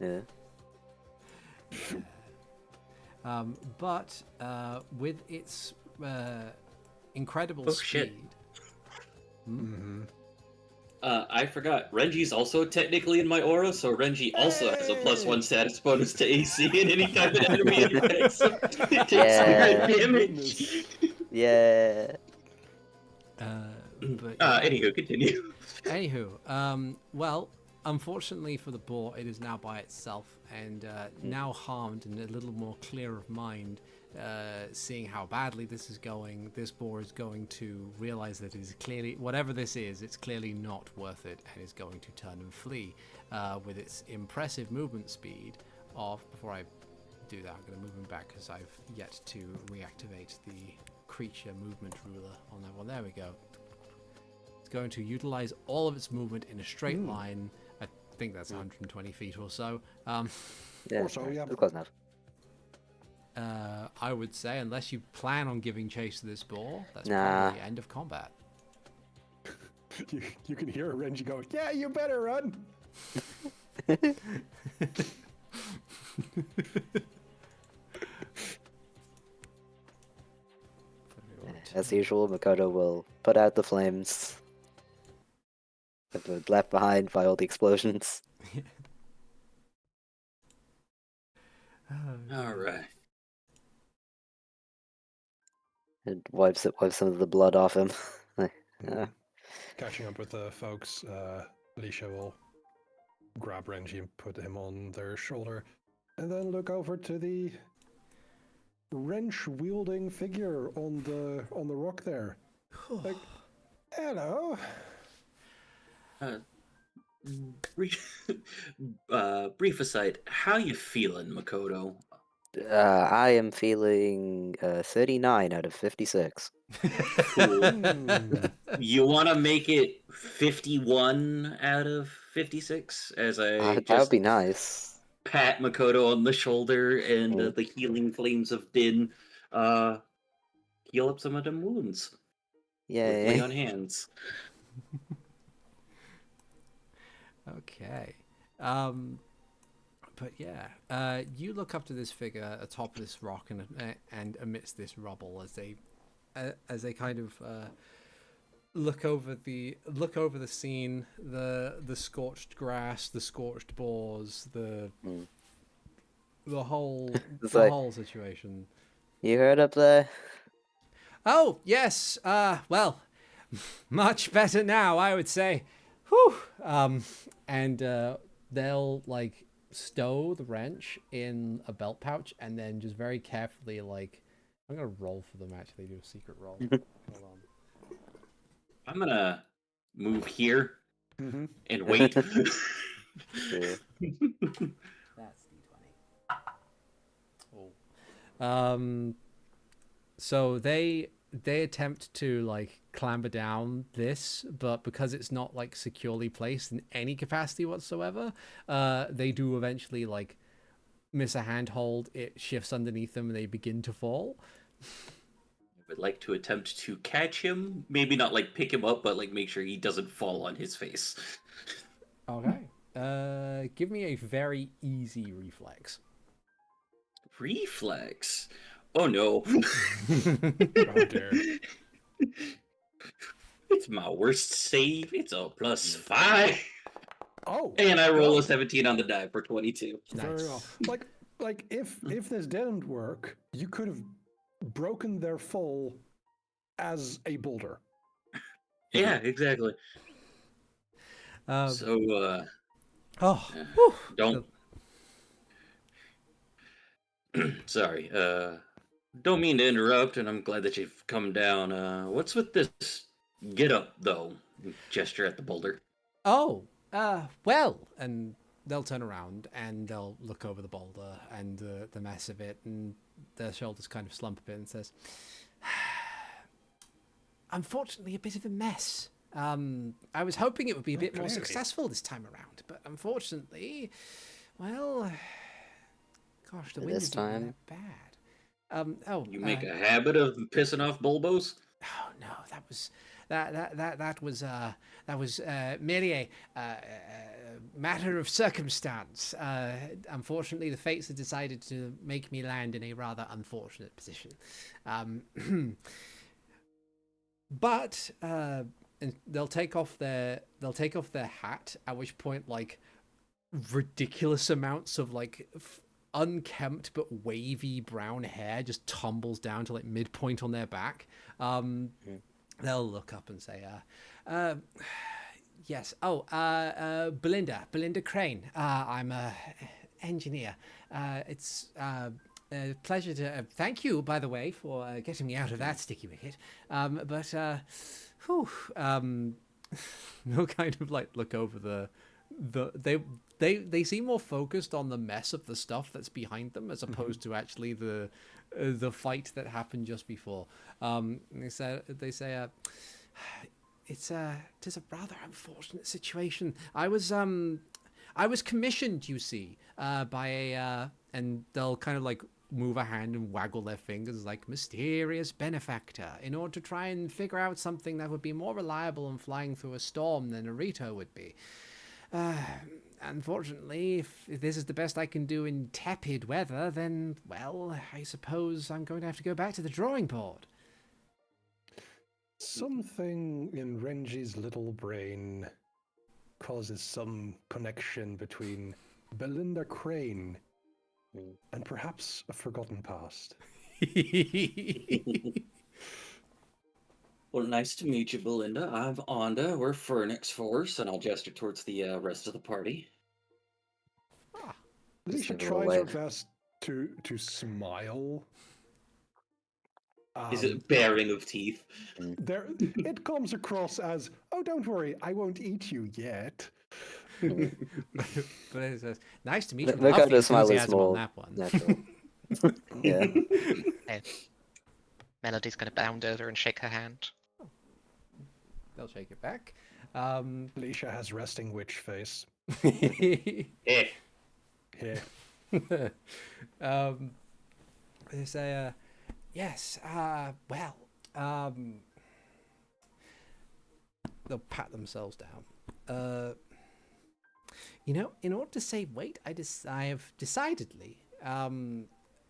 Yeah. but with its incredible Oh, speed. shit. I forgot. Renji's also technically in my aura, so Renji also has a +1 status bonus to AC, and anytime an enemy attacks him, it takes Yeah. crit damage. Yeah. But yeah. Anywho, continue. Anywho, well, unfortunately for the boar, it is now by itself and now harmed and a little more clear of mind. Seeing how badly this is going, this boar is going to realize that it is clearly, whatever this is, it's clearly not worth it and is going to turn and flee with its impressive movement speed of, before I do that, I'm going to move him back because I've yet to reactivate the creature movement ruler on that one. There we go. It's going to utilize all of its movement in a straight line. I think that's 120 feet or so. Yeah. Or so, yeah. Close enough. I would say, unless you plan on giving chase to this boar, that's Nah. probably the end of combat. You can hear Renji going, "Yeah, you better run." As usual, Makoto will put out the flames that were left behind by all the explosions. Alright. And wipes some of the blood off him. Catching up with the folks, Alicia will grab Renji and put him on their shoulder, and then look over to the wrench-wielding figure on the rock there. Like, hello. Brief aside, how you feeling, Makoto? I am feeling 39 out of 56. You want to make it 51 out of 56 as I That would just be nice. pat Makoto on the shoulder and the healing flames of Din heal up some of them wounds. Lay Yay. on hands. Okay. But yeah, you look up to this figure atop this rock and amidst this rubble as they kind of look over the scene, the scorched grass, the scorched boars, the whole It's the like- whole situation. You heard up there? Oh yes, well, much better now, I would say. Whew. And they'll like stow the wrench in a belt pouch and then just very carefully, like, I'm gonna roll for them. Actually, do a secret roll. Hold on. I'm gonna move here Mm-hmm. and wait. Sure. That's D20. Oh. So they attempt to like clamber down this, but because it's not like securely placed in any capacity whatsoever, they do eventually like miss a handhold. It shifts underneath them, and they begin to fall. I would like to attempt to catch him. Maybe not like pick him up, but like make sure he doesn't fall on his face. Okay. Give me a very easy reflex. Reflex. Oh no. Oh dear. It's my worst save. It's a +5. Oh. And I roll oh, a 17 on the die for 22. Very well. Nice. Like if this didn't work, you could have broken their fall as a boulder. Yeah, exactly. So, Oh. uh, Whew. don't. Sorry. Don't mean to interrupt, and I'm glad that you've come down. What's with this get up, though? Gesture at the boulder. Oh, well, and they'll turn around and they'll look over the boulder and the mess of it, and their shoulders kind of slump a bit and says, unfortunately, a bit of a mess. I was hoping it would be a bit more clearly. successful this time around, but unfortunately, well, gosh, the wind This isn't really time? that bad. You make a habit of pissing off bulbos? Oh no, that was merely a matter of circumstance. Unfortunately, the fates had decided to make me land in a rather unfortunate position. But and they'll take off their hat. At which point, like ridiculous amounts of like unkempt but wavy brown hair just tumbles down to like midpoint on their back. They'll look up and say, yes. Oh, Belinda Crane. I'm a engineer. It's a pleasure to thank you, by the way, for getting me out of that sticky wicket. They'll kind of like look over they seem more focused on the mess of the stuff that's behind them as opposed to actually the fight that happened just before. They say it is a rather unfortunate situation. I was commissioned, you see, by a and they'll kind of like move a hand and waggle their fingers like mysterious benefactor in order to try and figure out something that would be more reliable in flying through a storm than a Rito would be. Unfortunately, if this is the best I can do in tepid weather, then, well, I suppose I'm going to have to go back to the drawing board. Something in Renji's little brain causes some connection between Belinda Crane and perhaps a forgotten past. Well, nice to meet you, Belinda. I'm Onda. We're Phoenix Force, and I'll gesture towards the rest of the party. Alicia give her a tries her wave. best to smile. Is it baring of teeth? There, it comes across as, "Oh, don't worry, I won't eat you yet." But it says, nice to meet you. The Love the kind of smile is enthusiasm on more that one. natural. Yeah. Melody's going to bound over and shake her hand. They'll shake it back. Alicia has resting witch face. Eh. Yeah. They say, yes, well, they'll pat themselves down. You know, in order to save weight, I have decidedly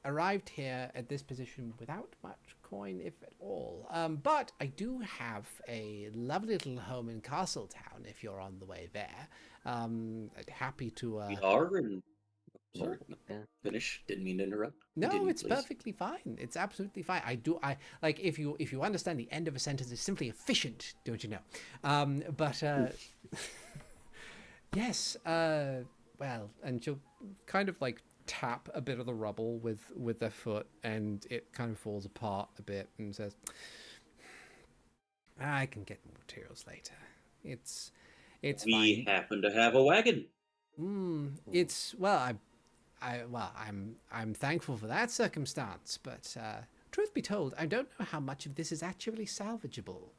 arrived here at this position without much coin, if at all. But I do have a lovely little home in Castletown if you're on the way there. I'd happy to... We are, and sorry, Yeah. finish. Didn't mean to interrupt. No, Continue, it's please. perfectly fine. It's absolutely fine. I like if you understand the end of a sentence is simply efficient, don't you know? Yes, well, and she'll kind of like tap a bit of the rubble with their foot, and it kind of falls apart a bit, and says, "I can get more materials later. It's We fine. happen to have a wagon. It's well, I'm thankful for that circumstance, but truth be told, I don't know how much of this is actually salvageable.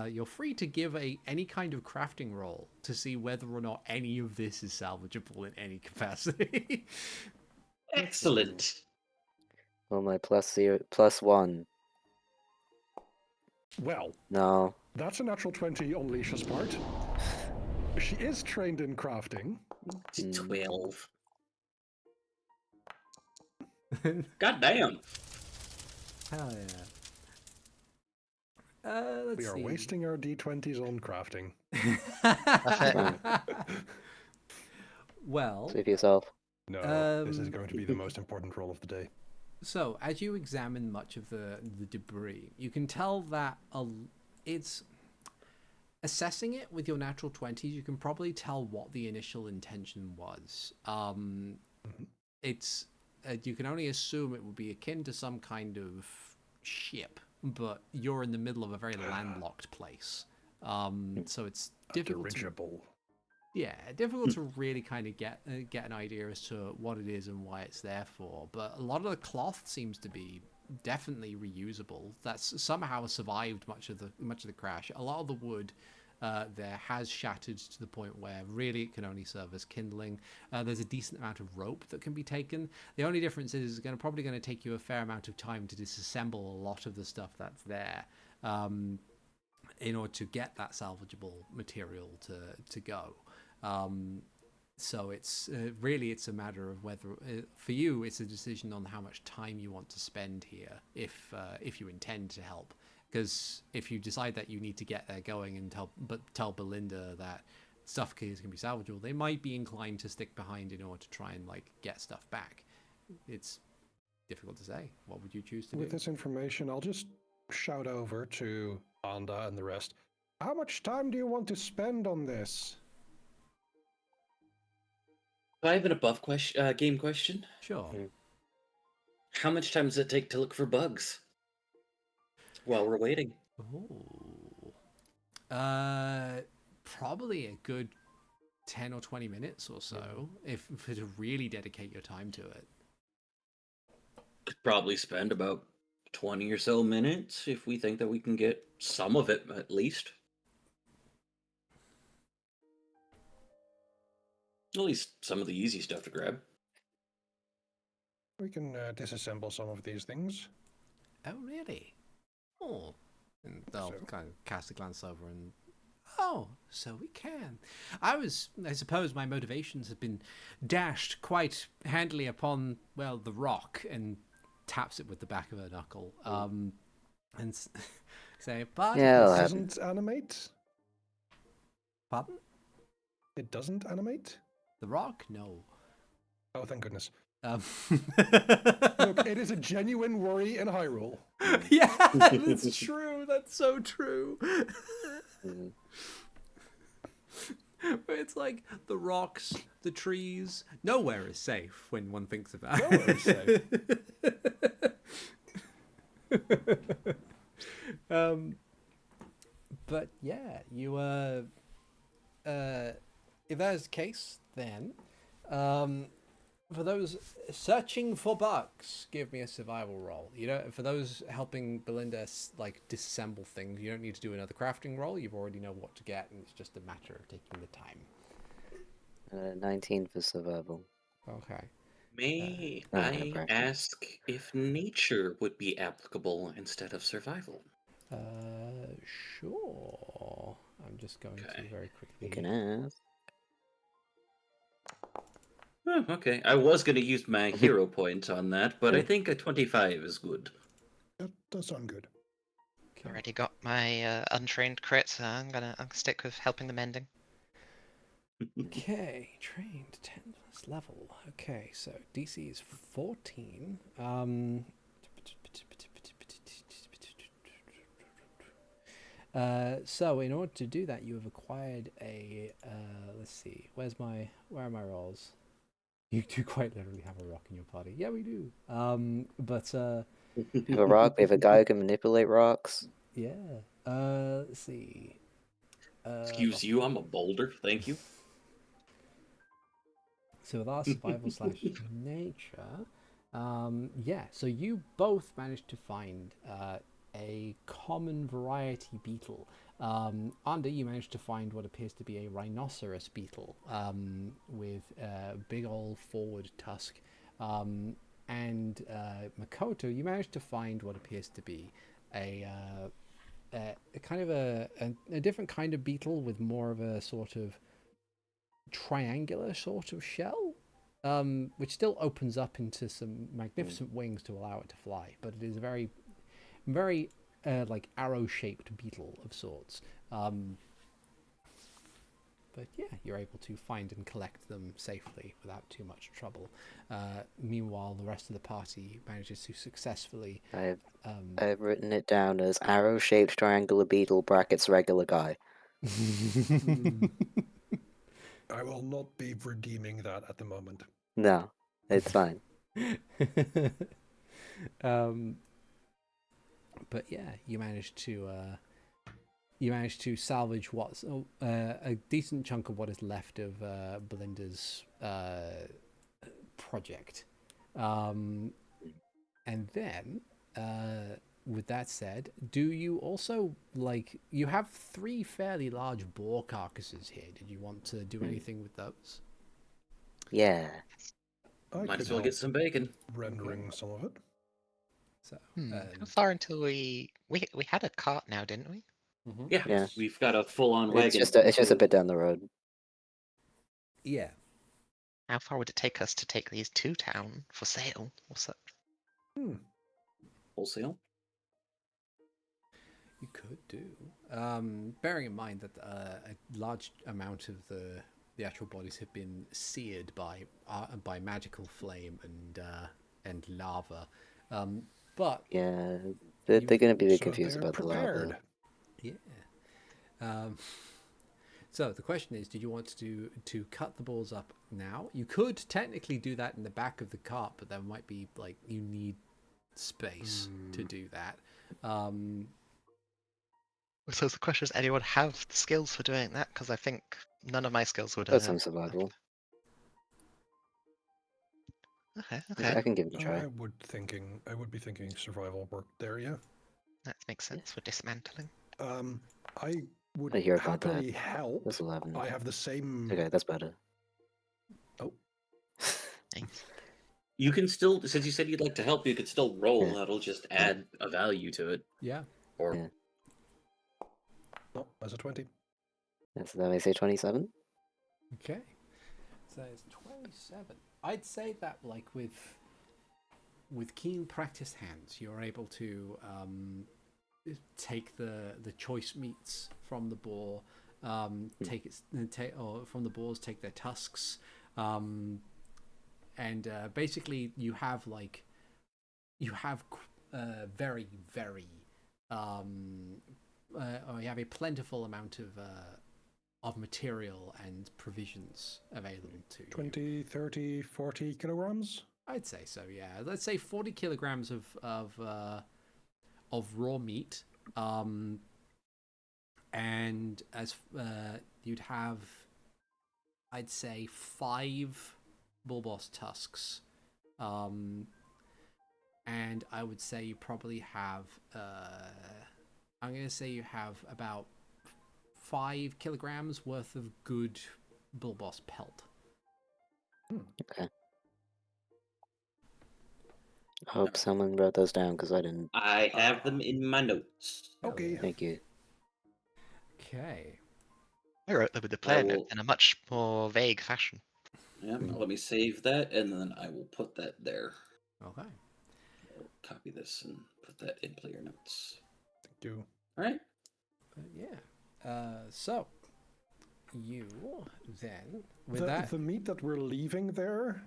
You're free to give any kind of crafting roll to see whether or not any of this is salvageable in any capacity." Excellent. Well, my +1. Well, No. that's a natural 20 on Leisha's part. She is trained in crafting. 12. God damn. Hell yeah. Let's We are see. wasting our D20s on crafting. Well, Save yourself. No, this is going to be the most important roll of the day. so as you examine much of the debris, you can tell that it's assessing it with your natural 20s. You can probably tell what the initial intention was. It's you can only assume it would be akin to some kind of ship, but you're in the middle of a very landlocked place. So it's difficult Dirigible. difficult to really kind of get an idea as to what it is and why it's there for. But a lot of the cloth seems to be definitely reusable. That's somehow survived much of the crash. A lot of the wood there has shattered to the point where really it can only serve as kindling. There's a decent amount of rope that can be taken. The only difference is it's probably going to take you a fair amount of time to disassemble a lot of the stuff that's there. In order to get that salvageable material to go. So it's really it's a matter of whether for you it's a decision on how much time you want to spend here if you intend to help, because if you decide that you need to get there going and tell Belinda that stuff is going to be salvageable, they might be inclined to stick behind in order to try and like get stuff back. It's difficult to say. What would you choose to With do? this information, I'll just shout over to Anda and the rest. How much time do you want to spend on this? I have an above game question. Sure. How much time does it take to look for bugs while we're waiting? Oh. Probably a good 10 or 20 minutes or so if to really dedicate your time to it. Could probably spend about 20 or so minutes if we think that we can get some of it at least. At least some of the easy stuff to grab. We can disassemble some of these things. Oh, really? Oh. And they'll So. kind of cast a glance over and, oh, so we can. I suppose my motivations have been dashed quite handily upon, well, the rock, and taps it with the back of her knuckle. And say, pardon? Yeah, It that'll doesn't animate? Pardon? It doesn't animate? The rock? No. Oh, thank goodness. Um, Look, it is a genuine worry in Hyrule. yeah, that's true. That's so true. But it's like the rocks, the trees. Nowhere is safe when one thinks about it. Nowhere is safe. But yeah, you if that is the case, then for those searching for bugs, give me a survival roll. You know, for those helping Belinda like disassemble things, you don't need to do another crafting roll. You already know what to get, and it's just a matter of taking the time. 19 for survival. Okay. May Oh, I crap. ask if nature would be applicable instead of survival? Sure. I'm just going to Okay. very You quickly. can ask. Oh, okay. I was going to use my hero point on that, but I think a 25 is good. That does sound good. Okay. Already got my untrained crit, so I'm gonna stick with helping the mending. Okay, trained 10 plus level. Okay, so DC is 14. So in order to do that, you have acquired a. Let's see. Where are my rolls? You do quite literally have a rock in your party. Yeah, we do. But We have a rock. We have a guy who can manipulate rocks. yeah. Let's see. Excuse you, I'm a boulder. Thank you. So with our survival slash nature, yeah. So you both managed to find a common variety beetle. Under, you managed to find what appears to be a rhinoceros beetle with a big old forward tusk. And Makoto, you managed to find what appears to be a kind of a different kind of beetle with more of a sort of triangular sort of shell, which still opens up into some magnificent wings to allow it to fly. But it is a very, very like arrow-shaped beetle of sorts. But yeah, you're able to find and collect them safely without too much trouble. Meanwhile, the rest of the party manages to successfully. I've written it down as arrow-shaped triangular beetle brackets regular guy. I will not be redeeming that at the moment. No, it's fine. But yeah, you managed to salvage what's a decent chunk of what is left of Belinda's project, and then with that said, do you also you have 3 fairly large boar carcasses here? Did you want to do anything with those? Yeah. Might as well get some bacon. Rendering some of it. So How far until we had a cart now, didn't we? Yeah, we've got a full-on wagon. It's just a bit down the road. Yeah. How far would it take us to take these to town for sale? What's that? Wholesale? You could do. Bearing in mind that a large amount of the actual bodies have been seared by magical flame and lava. But yeah, they're going to be a bit So confused they're about the prepared. lava. yeah. So the question is, did you want to cut the balls up now? You could technically do that in the back of the cart, but there might be you need space to do that. So the question is, anyone have the skills for doing that? Because I think none of my skills would. Got some survival. Okay. I can give it a try. I would be thinking survival work there, yeah. That makes sense for dismantling. I would I hear about that. happily help. That's 11. I have the same. Okay, that's better. Oh, Thanks. You can still, since you said you'd like to help, you could still roll. Yeah. That'll just add a value to it. Yeah. Or Yeah. no, that's a 20. Yeah, so that makes it 27. Okay. So it's 27. I'd say that with keen practiced hands, you're able to take the choice meats from the boar, or from the boars, take their tusks, and basically you have very very or you have a plentiful amount of material and provisions available to you. 20, 30, 40 kilograms? I'd say so, yeah. Let's say 40 kilograms of raw meat, and as you'd have, I'd say 5 bullboss tusks, and I would say you probably have. I'm gonna say you have about 5 kilograms worth of good bullboss pelt. Okay. Hope someone wrote those down because I didn't. I have them in my notes. Okay. Thank you. Okay. I wrote them in the player will- note in a much more vague fashion. Yeah, let me save that, and then I will put that there. Okay. I'll copy this and put that in player notes. Thank you. All right. Yeah. So you then with the, that the meat that we're leaving there,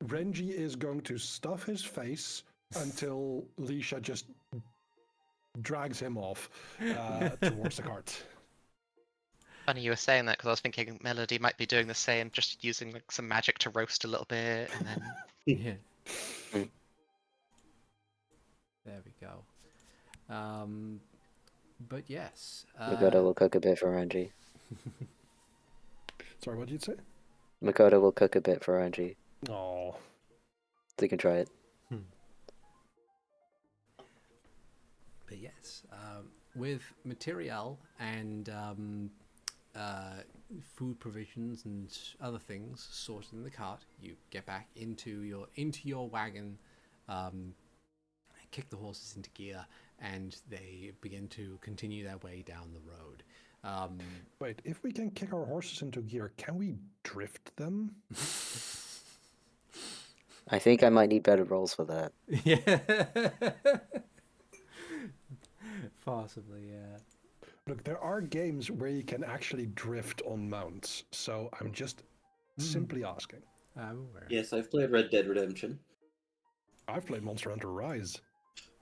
Renji is going to stuff his face until Lisha just drags him off towards the cart. Funny you were saying that because I was thinking Melody might be doing the same, just using like some magic to roast a little bit, and then Yeah. Mm. There we go. But yes. Makoto will cook a bit for Renji. Sorry, what did you say? Makoto will cook a bit for Renji, Oh, so you can try it. But yes, with material and food provisions and other things sorted in the cart, you get back into your wagon, kick the horses into gear, and they begin to continue their way down the road. wait, if we can kick our horses into gear, can we drift them? I think I might need better rolls for that. Yeah. Possibly, yeah. Look, there are games where you can actually drift on mounts, so I'm just simply asking. I'm aware. Yes, I've played Red Dead Redemption. I've played Monster Hunter Rise.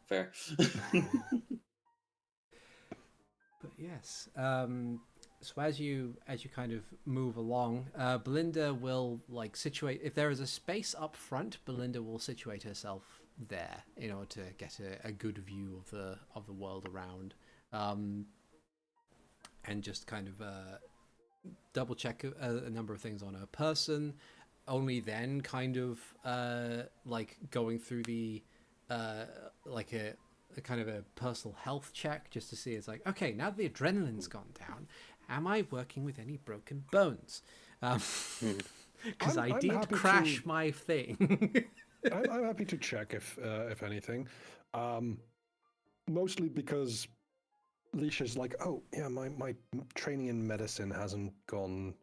Fair. But yes, so as you kind of move along, Belinda will like situate. If there is a space up front, Belinda will situate herself there in order to get a good view of the world around, and just kind of double check a number of things on her person. Only then, kind of like going through the like a kind of a personal health check just to see. It's like, okay, now the adrenaline's gone down, am I working with any broken bones? Because I I'm did happy crash to- my thing. I'm happy to check if anything. Mostly because Leisha's like, oh yeah, my training in medicine hasn't gone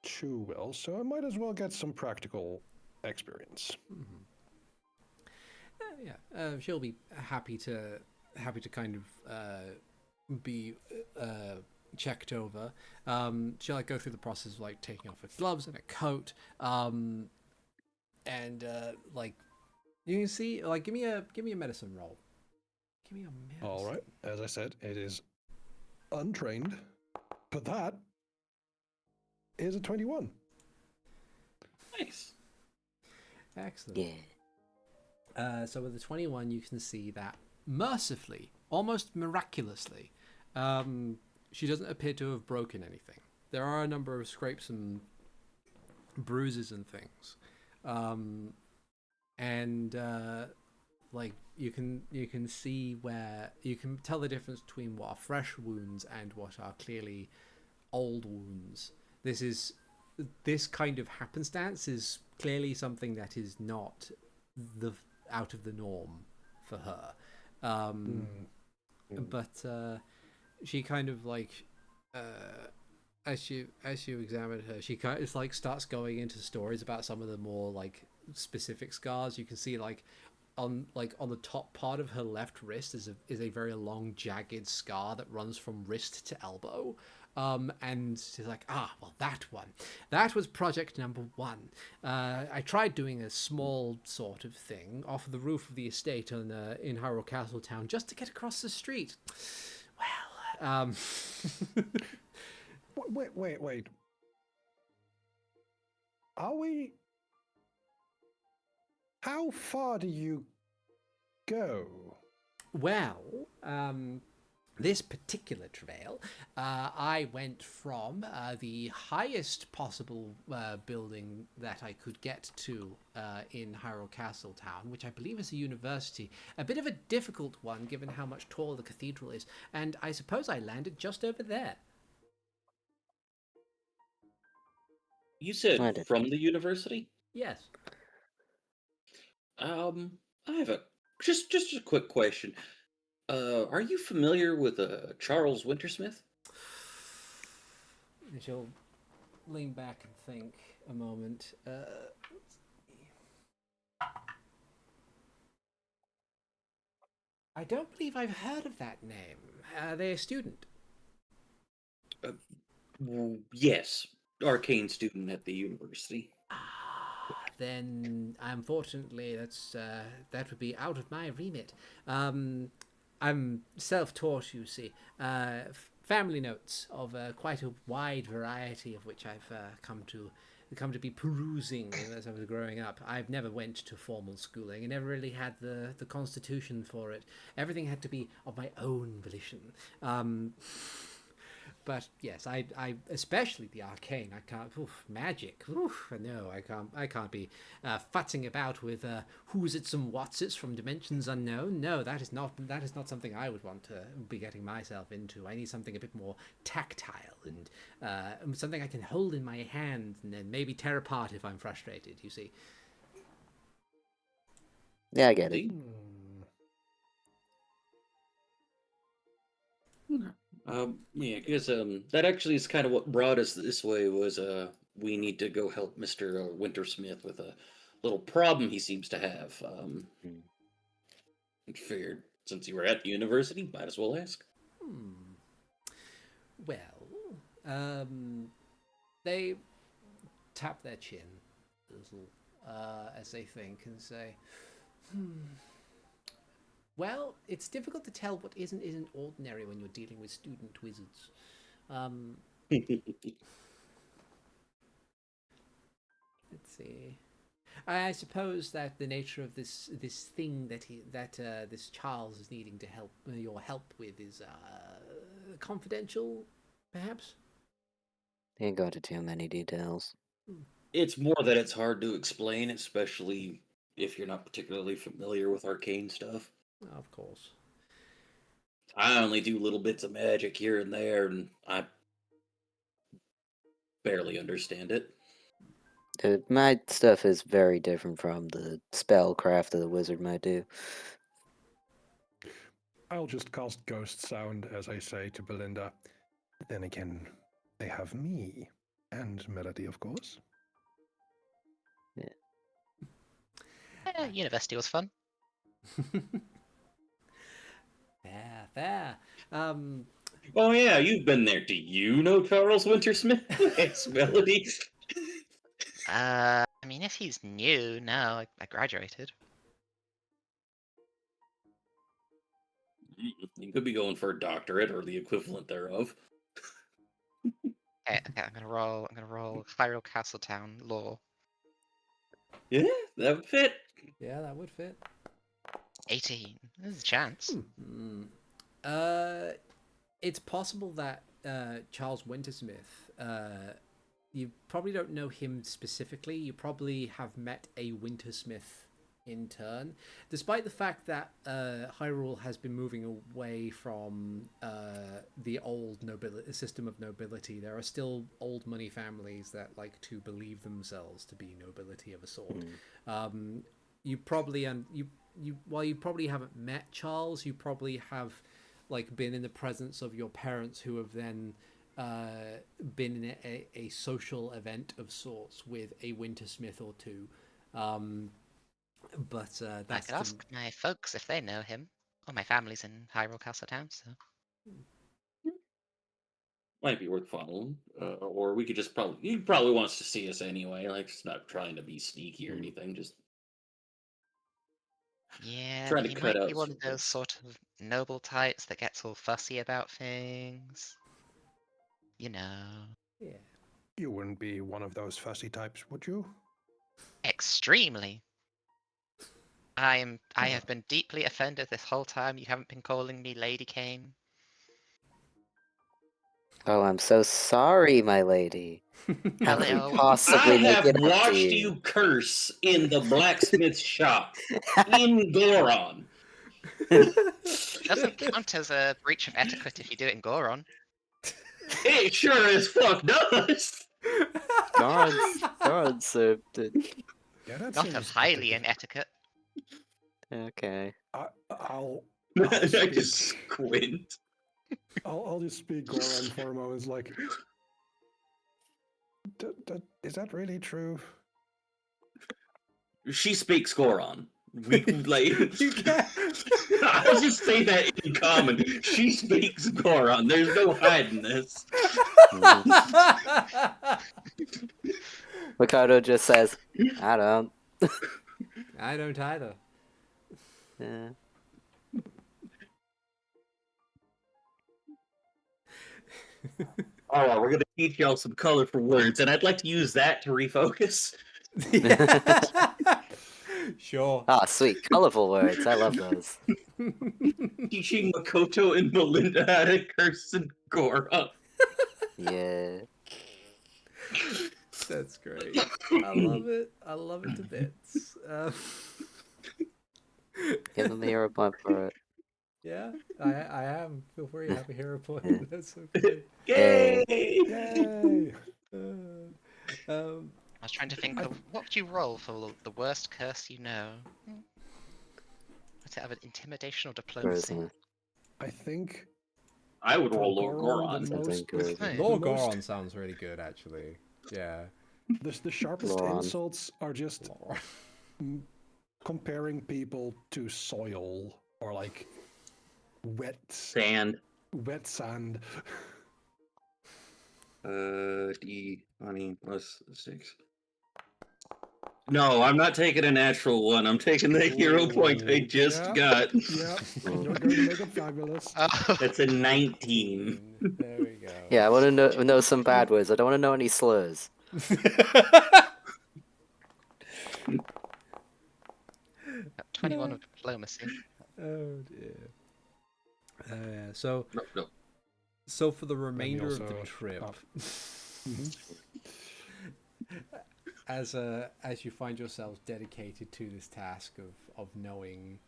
too well, so I might as well get some practical experience. Yeah, she'll be happy to kind of be checked over. She'll like go through the process of like taking off her gloves and a coat, and like you can see, like give me a medicine roll. Give me a medicine. All right, as I said, it is untrained, but that is a 21. Nice. Excellent. Yeah. So with the 21, you can see that mercifully, almost miraculously, she doesn't appear to have broken anything. There are a number of scrapes and bruises and things, and like you can see where you can tell the difference between what are fresh wounds and what are clearly old wounds. This kind of happenstance is clearly something that is not out of the norm for her. But she kind of like as you examine her, she kind of like starts going into stories about some of the more like specific scars. You can see like on the top part of her left wrist is a very long jagged scar that runs from wrist to elbow. And she's like, well, that was project number 1. I tried doing a small sort of thing off the roof of the estate in Hyrule Castle Town just to get across the street. Well, Wait. Are we? How far do you go? well, this particular trail, I went from the highest possible building that I could get to in Hyrule Castle Town, which I believe is a university. A bit of a difficult one, given how much taller the cathedral is, and I suppose I landed just over there. You I said did. from the university? Yes. I have just a quick question. Are you familiar with Charles Wintersmith? And she'll lean back and think a moment. I don't believe I've heard of that name. They're a student. Yes, arcane student at the university. Then unfortunately that would be out of my remit. I'm self-taught, you see. family notes of quite a wide variety of which I've come to be perusing as I was growing up. I've never went to formal schooling and never really had the constitution for it. Everything had to be of my own volition. But yes, I especially the arcane. I can't. Magic. No, I can't be futzing about with who's its and what's its from dimensions unknown. No, that is not something I would want to be getting myself into. I need something a bit more tactile and something I can hold in my hand and then maybe tear apart if I'm frustrated. You see. Yeah, I get it. Yeah, because that actually is kind of what brought us this way. Was we need to go help Mr. Wintersmith with a little problem he seems to have. Figured since you were at the university, might as well ask. Well, they tap their chin a little as they think and say, Well, it's difficult to tell what isn't ordinary when you're dealing with student wizards. Let's see. I suppose that the nature of this thing that this Charles is needing to help your help with is confidential, perhaps. Ain't go into too many details. It's more that it's hard to explain, especially if you're not particularly familiar with arcane stuff. Of course. I only do little bits of magic here and there, and I barely understand it. My stuff is very different from the spellcraft that the wizard might do. I'll just cast Ghost Sound as I say to Belinda. Then again, they have me. And Melody, of course. University was fun. Fair. Oh yeah, you've been there. Do you know Charles Wintersmith? It's Melody. I mean, if he's new, no, I graduated. You could be going for a doctorate or the equivalent thereof. Okay, I'm gonna roll Hyrule Castletown lore. Yeah, that would fit. Yeah, that would fit. 18. There's a chance. It's possible that Charles Wintersmith, you probably don't know him specifically. You probably have met a Wintersmith in turn, despite the fact that Hyrule has been moving away from the old system of nobility. There are still old money families that like to believe themselves to be nobility of a sort. You probably while you probably haven't met Charles, you probably have like been in the presence of your parents who have then been in a social event of sorts with a Wintersmith or two. But that's I could ask my folks if they know him. Well, my family's in Hyrule Castletown, so. Might be worth following. Or we could just he probably wants to see us anyway. Like, it's not trying to be sneaky or anything. Just Yeah, trying but to he cut might out be one some of those things. sort of noble types that gets all fussy about things. You know. yeah. You wouldn't be one of those fussy types, would you? Extremely. I have been deeply offended this whole time you haven't been calling me Lady Kane. Oh, I'm so sorry, my lady. How could we Hello. I possibly make have it up to watched you? you curse in the blacksmith shop in Goron. Doesn't count as a breach of etiquette if you do it in Goron. It sure as fuck does. Goron's served it. Yeah, that Not seems of highly ridiculous. in etiquette. Okay. I'll I speak. just squint. I'll just speak Goran for a moment. It's like, is that really true? She speaks Goron. We like. You can't. I'll just say that in common. She speaks Goron. There's no hiding this. Ricardo just says, I don't. I don't either. Yeah. Oh, well, we're gonna teach y'all some colorful words, and I'd like to use that to refocus. Sure. Ah, sweet, colorful words. I love those. Teaching Makoto and Melinda how to curse and Gora. Yeah. That's great. I love it. I love it to bits. Give them a hero point for it. Yeah, I am. Feel free to have a hero point. Yeah. That's okay. Yay! Yay! Um, I was trying to think of what would you roll for the worst curse you know? Would it have an intimidation or diplomacy? Charisma. I think I would roll for Lord Goron, Goron. the most, Something good. Lord the most- Goron sounds really good, actually. Yeah. the sharpest Goron. insults are just Lord. comparing people to soil or like wet Sand. sand. D20 plus 6. No, I'm not taking a natural one. I'm taking the hero point I just Yeah. got. Yep, you're going to make it fabulous. Oh, That's a 19. There we go. Yeah, I want to know some bad words. I don't want to know any slurs. 21 of diplomacy. Oh dear. So No. so for the remainder of the also- trip, Mhm. as you find yourselves dedicated to this task of knowing,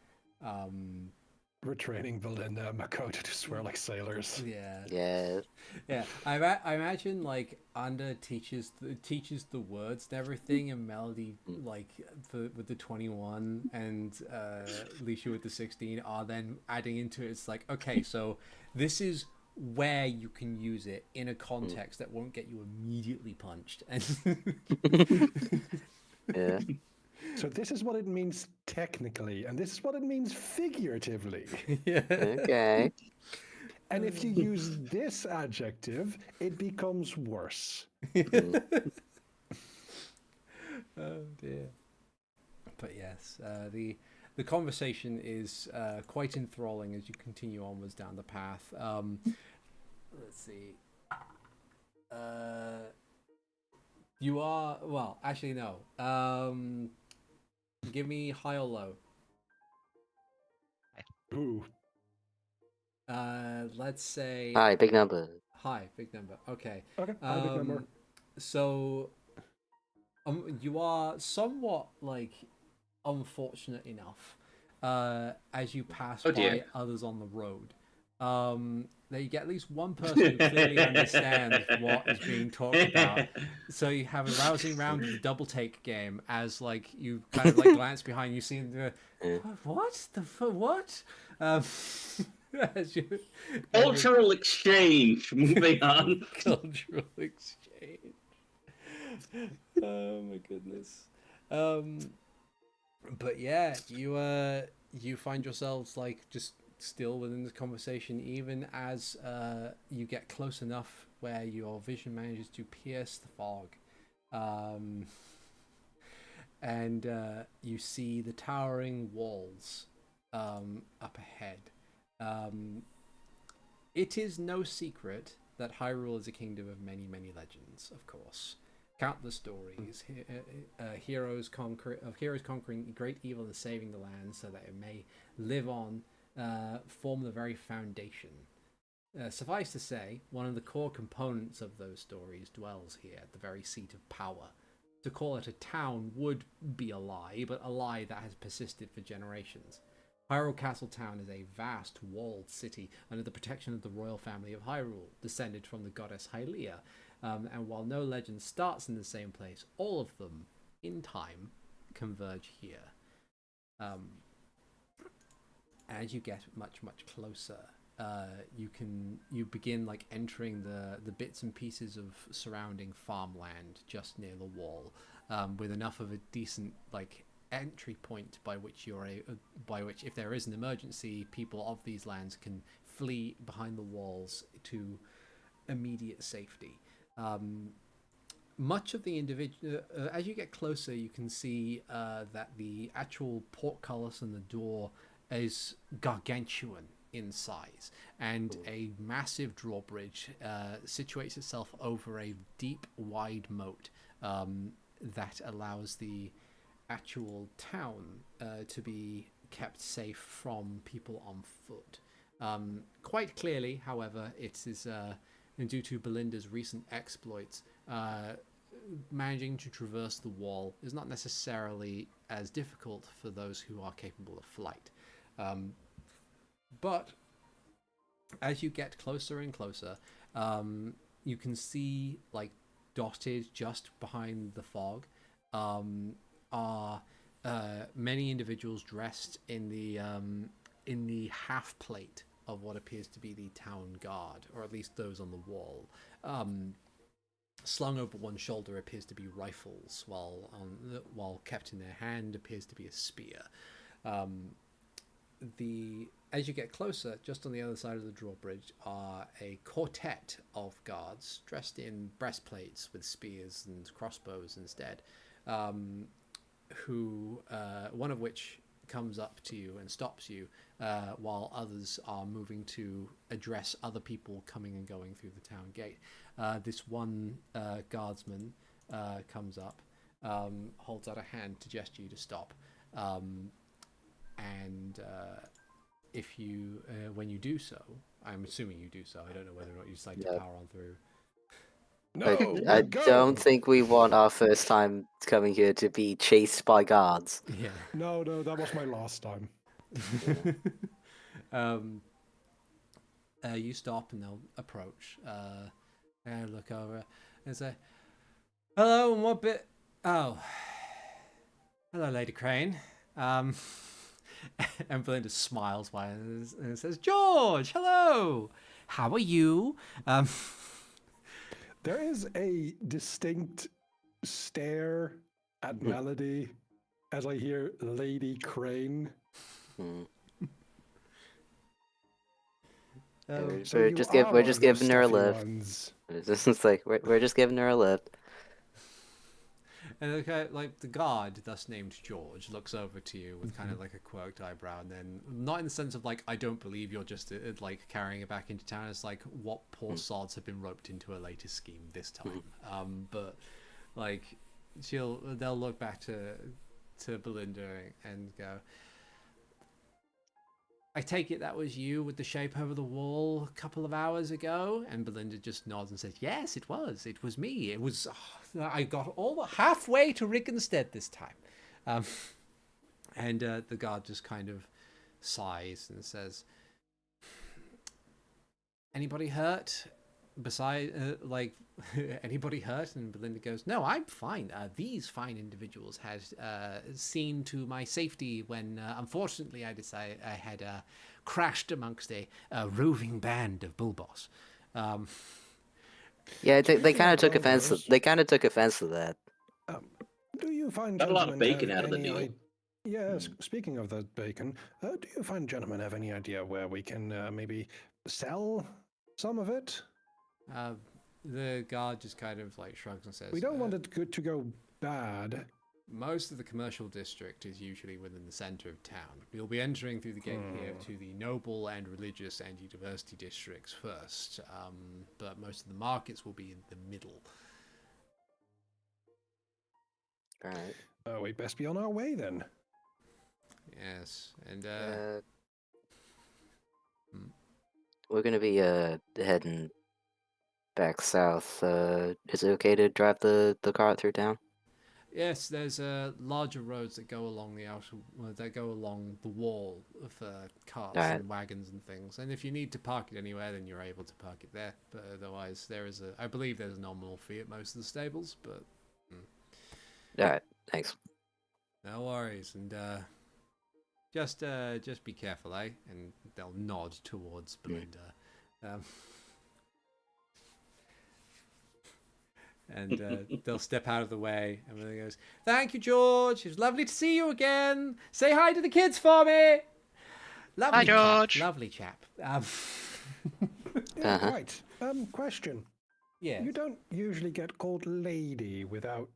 We're training Belinda and Makoto to swear like sailors. yeah, Yeah. yeah. I imagine like Anda teaches the words and everything, and Melody like with the 21 and Lisha with the 16 are then adding into it. It's like, okay, so this is where you can use it in a context that won't get you immediately punched. And Yeah. So this is what it means technically, and this is what it means figuratively. yeah. Okay. And if you use this adjective, it becomes worse. Oh dear. But yes, the conversation is quite enthralling as you continue onwards down the path. Let's see. You are well. Actually, no. Give me high or low. Ooh. Let's say Hi, big number. high. Big number. Okay. Okay, big number. So, you are somewhat like unfortunate enough, as you pass Oh, by dear. others on the road, that you get at least one person who clearly understands what is being talked about. So you have a rousing round of the double take game as like you kind of like glance behind you, see the what the what. As you Cultural exchange. Moving on. cultural exchange. Oh my goodness. But yeah, you find yourselves like just still within the conversation, even as you get close enough where your vision manages to pierce the fog, and you see the towering walls up ahead. It is no secret that Hyrule is a kingdom of many, many legends, of course. Countless stories, heroes conquering great evil and saving the land so that it may live on, form the very foundation. Suffice to say, one of the core components of those stories dwells here at the very seat of power. To call it a town would be a lie, but a lie that has persisted for generations. Hyrule Castle Town is a vast, walled city under the protection of the royal family of Hyrule, descended from the goddess Hylia. And while no legend starts in the same place, all of them, in time, converge here. As you get much, much closer, you begin like entering the bits and pieces of surrounding farmland just near the wall, with enough of a decent like entry point by which if there is an emergency, people of these lands can flee behind the walls to immediate safety. Much of the individual, as you get closer, you can see that the actual portcullis and the door is gargantuan. in size, and a massive drawbridge situates itself over a deep, wide moat that allows the actual town to be kept safe from people on foot. Quite clearly, however, it is due to Belinda's recent exploits. Managing to traverse the wall is not necessarily as difficult for those who are capable of flight. But as you get closer and closer, you can see, like, dotted just behind the fog are many individuals dressed in the half plate of what appears to be the town guard, or at least those on the wall. Slung over one shoulder appears to be rifles, while kept in their hand appears to be a spear. As you get closer, just on the other side of the drawbridge are a quartet of guards dressed in breastplates with spears and crossbows instead, who one of which comes up to you and stops you, while others are moving to address other people coming and going through the town gate. This one guardsman comes up, holds out a hand to gesture you to stop, and if you, when you do so, I'm assuming you do so. I don't know whether or not you decide to power on through. No, I go! don't think we want our first time coming here to be chased by guards. Yeah. No, that was my last time. You stop and they'll approach and look over and say, "Hello, and what bit? Oh, hello, Lady Crane." And Belinda smiles and says, "George, hello. How are you?" There is a distinct stare at Melody as I hear Lady Crane. So we're you just are we're just one of the giving her a stuffy lift. ones. It's like we're just giving her a lift. And okay, like the guard, thus named George, looks over to you with kind of like a quirked eyebrow, and then not in the sense of like, I don't believe you're just like carrying it back into town. It's like, what poor sods have been roped into a latest scheme this time. But like they'll look back to Belinda and go, "I take it that was you with the shape over the wall a couple of hours ago?" And Belinda just nods and says, "Yes, it was. It was me. It was. I got all halfway to Rickenstead this time." And the guard just kind of sighs and says, "Anybody hurt? Besides, like, anybody hurt?" And Belinda goes, "No, I'm fine. These fine individuals had seen to my safety when, unfortunately, I decided I had crashed amongst a roving band of bullboss." Yeah, they kind of took Well, offense. those- They kind of took offense to that. Do you find Got a lot of gentlemen bacon have out of the any deal. Yes, speaking of the bacon, do you find gentlemen have any idea where we can maybe sell some of it? The guard just kind of like shrugs and says, We don't want it to go bad. "Most of the commercial district is usually within the center of town. You'll be entering through the gate here to the noble and religious and university districts first, but most of the markets will be in the middle." All right. We best be on our way then. Yes, and We're gonna be heading back south. Is it okay to drive the cart through town? yes, there's larger roads that go along the wall for carts Alright. and wagons and things. And if you need to park it anywhere, then you're able to park it there. But otherwise, I believe there's a nominal fee at most of the stables. But All right. Thanks. no worries, and just be careful, eh? And they'll nod towards Belinda. And they'll step out of the way, and Belinda goes, "Thank you, George. It was lovely to see you again. Say hi to the kids for me." Lovely Hi, George. Chap. Lovely chap. Yeah, Uh-huh. quite. Question. Yeah. You don't usually get called lady without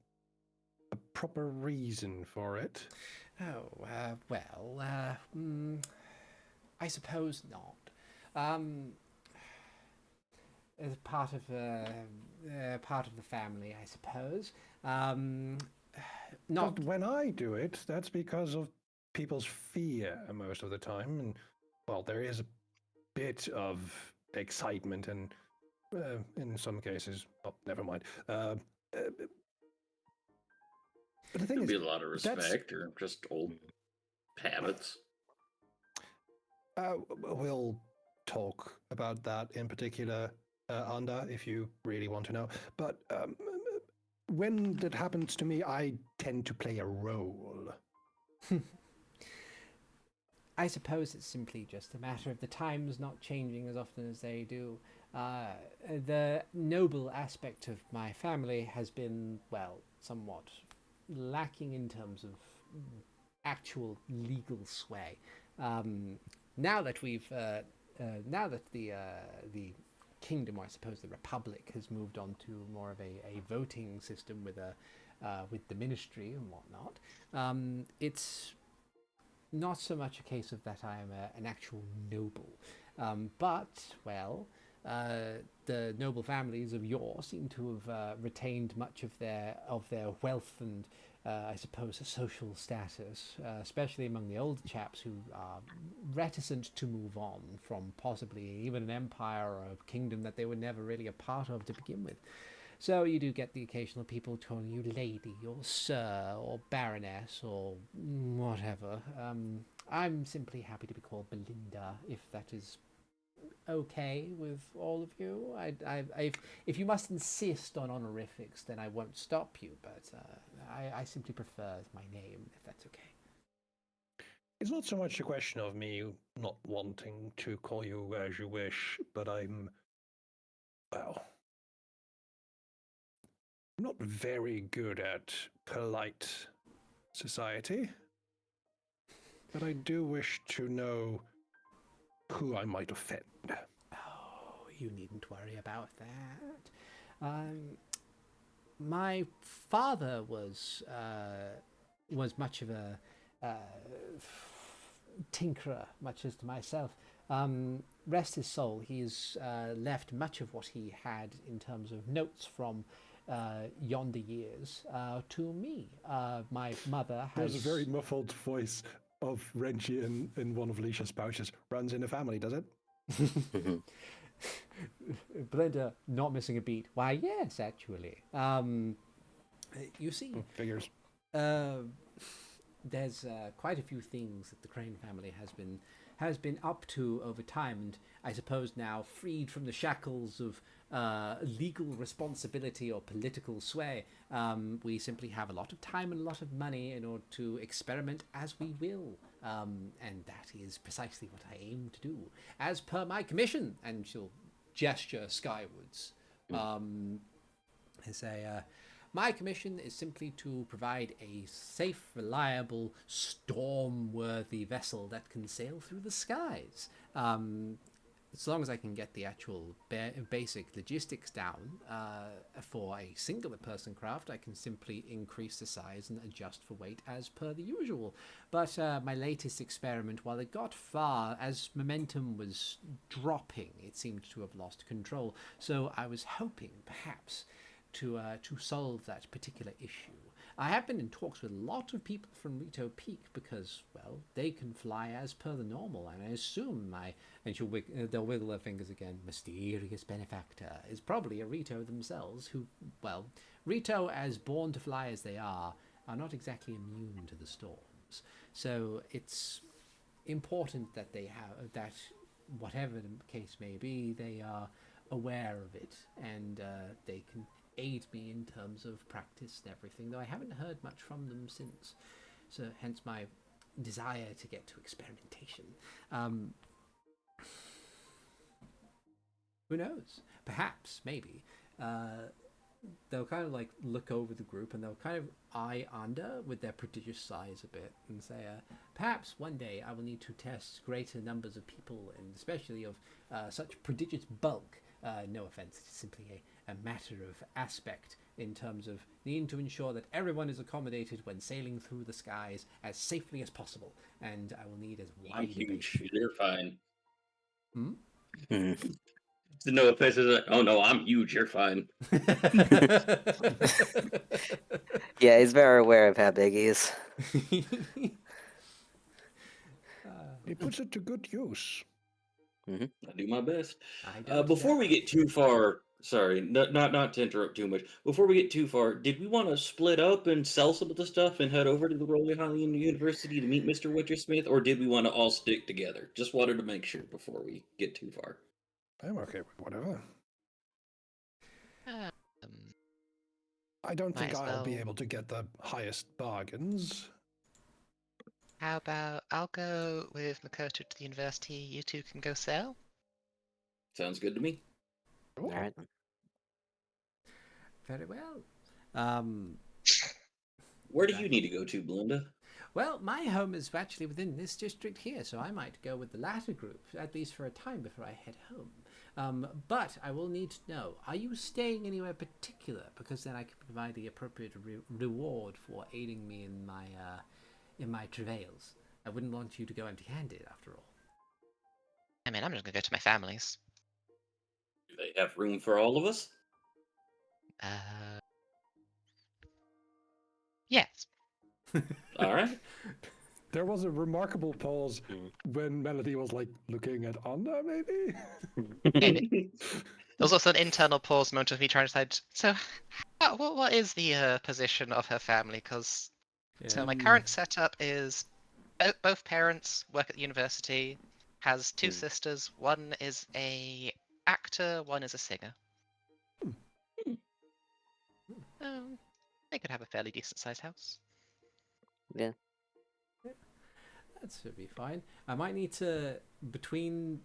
a proper reason for it. Oh, well, I suppose not. As part of the family, I suppose. Not But when I do it, that's because of people's fear most of the time, and well, there is a bit of excitement and, in some cases, oh, never mind. But the thing Could is, be a lot of respect or just old habits. we'll talk about that in particular, Anda, if you really want to know. But when that happens to me, I tend to play a role. I suppose it's simply just a matter of the times not changing as often as they do. The noble aspect of my family has been, well, somewhat lacking in terms of actual legal sway. Now that now that the kingdom, or I suppose the republic, has moved on to more of a voting system with the ministry and whatnot, it's not so much a case of that I am an actual noble, but, well, the noble families of yore seem to have retained much of their wealth and, I suppose, social status, especially among the older chaps who are reticent to move on from possibly even an empire or a kingdom that they were never really a part of to begin with. So you do get the occasional people calling you lady or sir or baroness or whatever. I'm simply happy to be called Belinda, if that is okay with all of you. If you must insist on honorifics, then I won't stop you, but I simply prefer my name, if that's okay. It's not so much a question of me not wanting to call you as you wish, but I'm not very good at polite society. But I do wish to know who I might offend. Oh, you needn't worry about that. My father was much of a tinkerer, much as to myself. Rest his soul, he's left much of what he had in terms of notes from yonder years to me. My mother has... There's a very muffled voice of Renchi in one of Alicia's pouches. Runs in the family, does it? Belinda, not missing a beat. Why, yes, actually. You see... Figures. There's quite a few things that the Crane family has been up to over time, and I suppose now freed from the shackles of legal responsibility or political sway, we simply have a lot of time and a lot of money in order to experiment as we will, and that is precisely what I aim to do, as per my commission. And she'll gesture skywards. I say, my commission is simply to provide a safe, reliable, storm-worthy vessel that can sail through the skies. As long as I can get the actual basic logistics down for a singular person craft, I can simply increase the size and adjust for weight as per the usual. But my latest experiment, while it got far, as momentum was dropping, it seemed to have lost control. So I was hoping, perhaps, to solve that particular issue. I have been in talks with a lot of people from Rito Peak because, well, they can fly as per the normal, and I assume and they'll wiggle their fingers again, mysterious benefactor is probably a Rito themselves who, well, Rito, as born to fly as they are not exactly immune to the storms. So it's important that they have, that whatever the case may be, they are aware of it, and they can aid me in terms of practice and everything, though I haven't heard much from them since. So hence my desire to get to experimentation. Who knows? Perhaps, maybe. They'll kind of like look over the group and they'll kind of eye Anda with their prodigious size a bit and say, perhaps one day I will need to test greater numbers of people, and especially of such prodigious bulk. No offense, it's simply a matter of aspect in terms of needing to ensure that everyone is accommodated when sailing through the skies as safely as possible, and I will need as I'm wide a base. huge. You're fine. No offense. Oh no, I'm huge. You're fine. Yeah, he's very aware of how big he is. He puts it to good use. I do my best. I don't Before we doubt. get too far, sorry, not to interrupt too much. Before we get too far, did we want to split up and sell some of the stuff and head over to the Royal Highland University to meet Mr. Witchersmith, or did we want to all stick together? Just wanted to make sure before we get too far. I'm okay with whatever. Um, I don't Might think as I'll be well. able to get the highest bargains. how about I'll go with Makoto to the university. You two can go sell. Sounds good to me. Cool. All right. Very well. Where do you need to go to, Belinda? Well, my home is actually within this district here, so I might go with the latter group, at least for a time before I head home. But I will need to know, are you staying anywhere particular? Because then I can provide the appropriate reward for aiding me in my travails. I wouldn't want you to go empty-handed, after all. I mean, I'm just gonna go to my family's. Do they have room for all of us? Yes. All right. There was a remarkable pause when Melody was like looking at Anna, maybe? Maybe. There was also an internal pause moment of me trying to decide. So, what is the position of her family? Because so my current setup is both parents work at the university. Has two sisters. One is a actor. One is a singer. They could have a fairly decent sized house. Yeah. That should be fine. I might need to between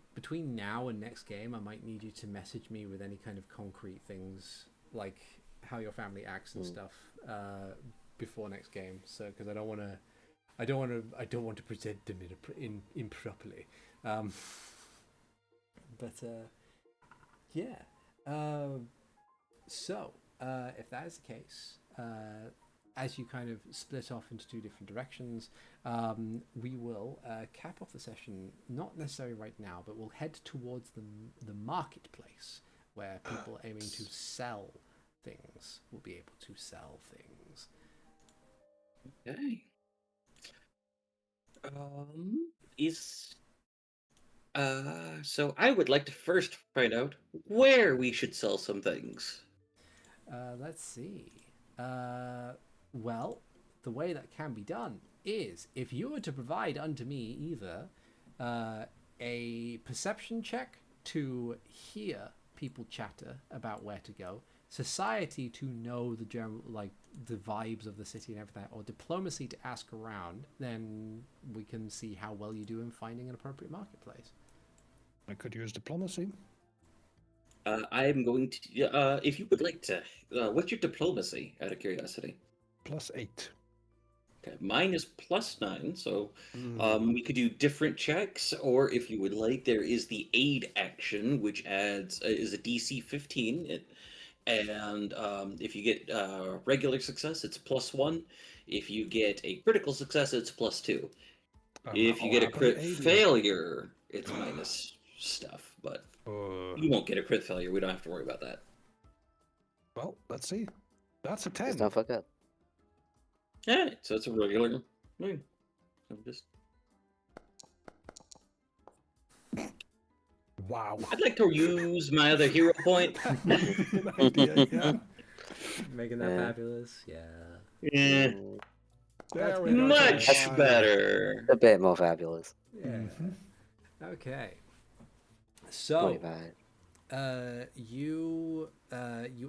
now and next game. I might need you to message me with any kind of concrete things like how your family acts and stuff before next game. So because I don't want to present them improperly. Yeah. So if that is the case, as you kind of split off into two different directions, we will cap off the session, not necessarily right now, but we'll head towards the marketplace where people aiming to sell things will be able to sell things. Okay. Is so I would like to first find out where we should sell some things. Let's see. Well, the way that can be done is if you were to provide unto me either a perception check to hear people chatter about where to go, society to know the general, like the vibes of the city and everything, or diplomacy to ask around, then we can see how well you do in finding an appropriate marketplace. I could use diplomacy. I'm going to. If you would like to, what's your diplomacy? Out of curiosity. +8. Okay, mine is +9, so we could do different checks, or if you would like, there is the aid action, which adds is a DC 15, and if you get regular success, it's +1. If you get a critical success, it's +2. If you get a crit failure, it's minus stuff, but you won't get a crit failure. We don't have to worry about that. Well, let's see. That's a 10. Just don't fuck up. Yeah, so it's a regular. I'm just. Wow. I'd like to use my other hero point. An idea, yeah. Making that fabulous, yeah. Yeah, There we go. much 25. better. A bit more fabulous. Yeah. Okay. So 25. you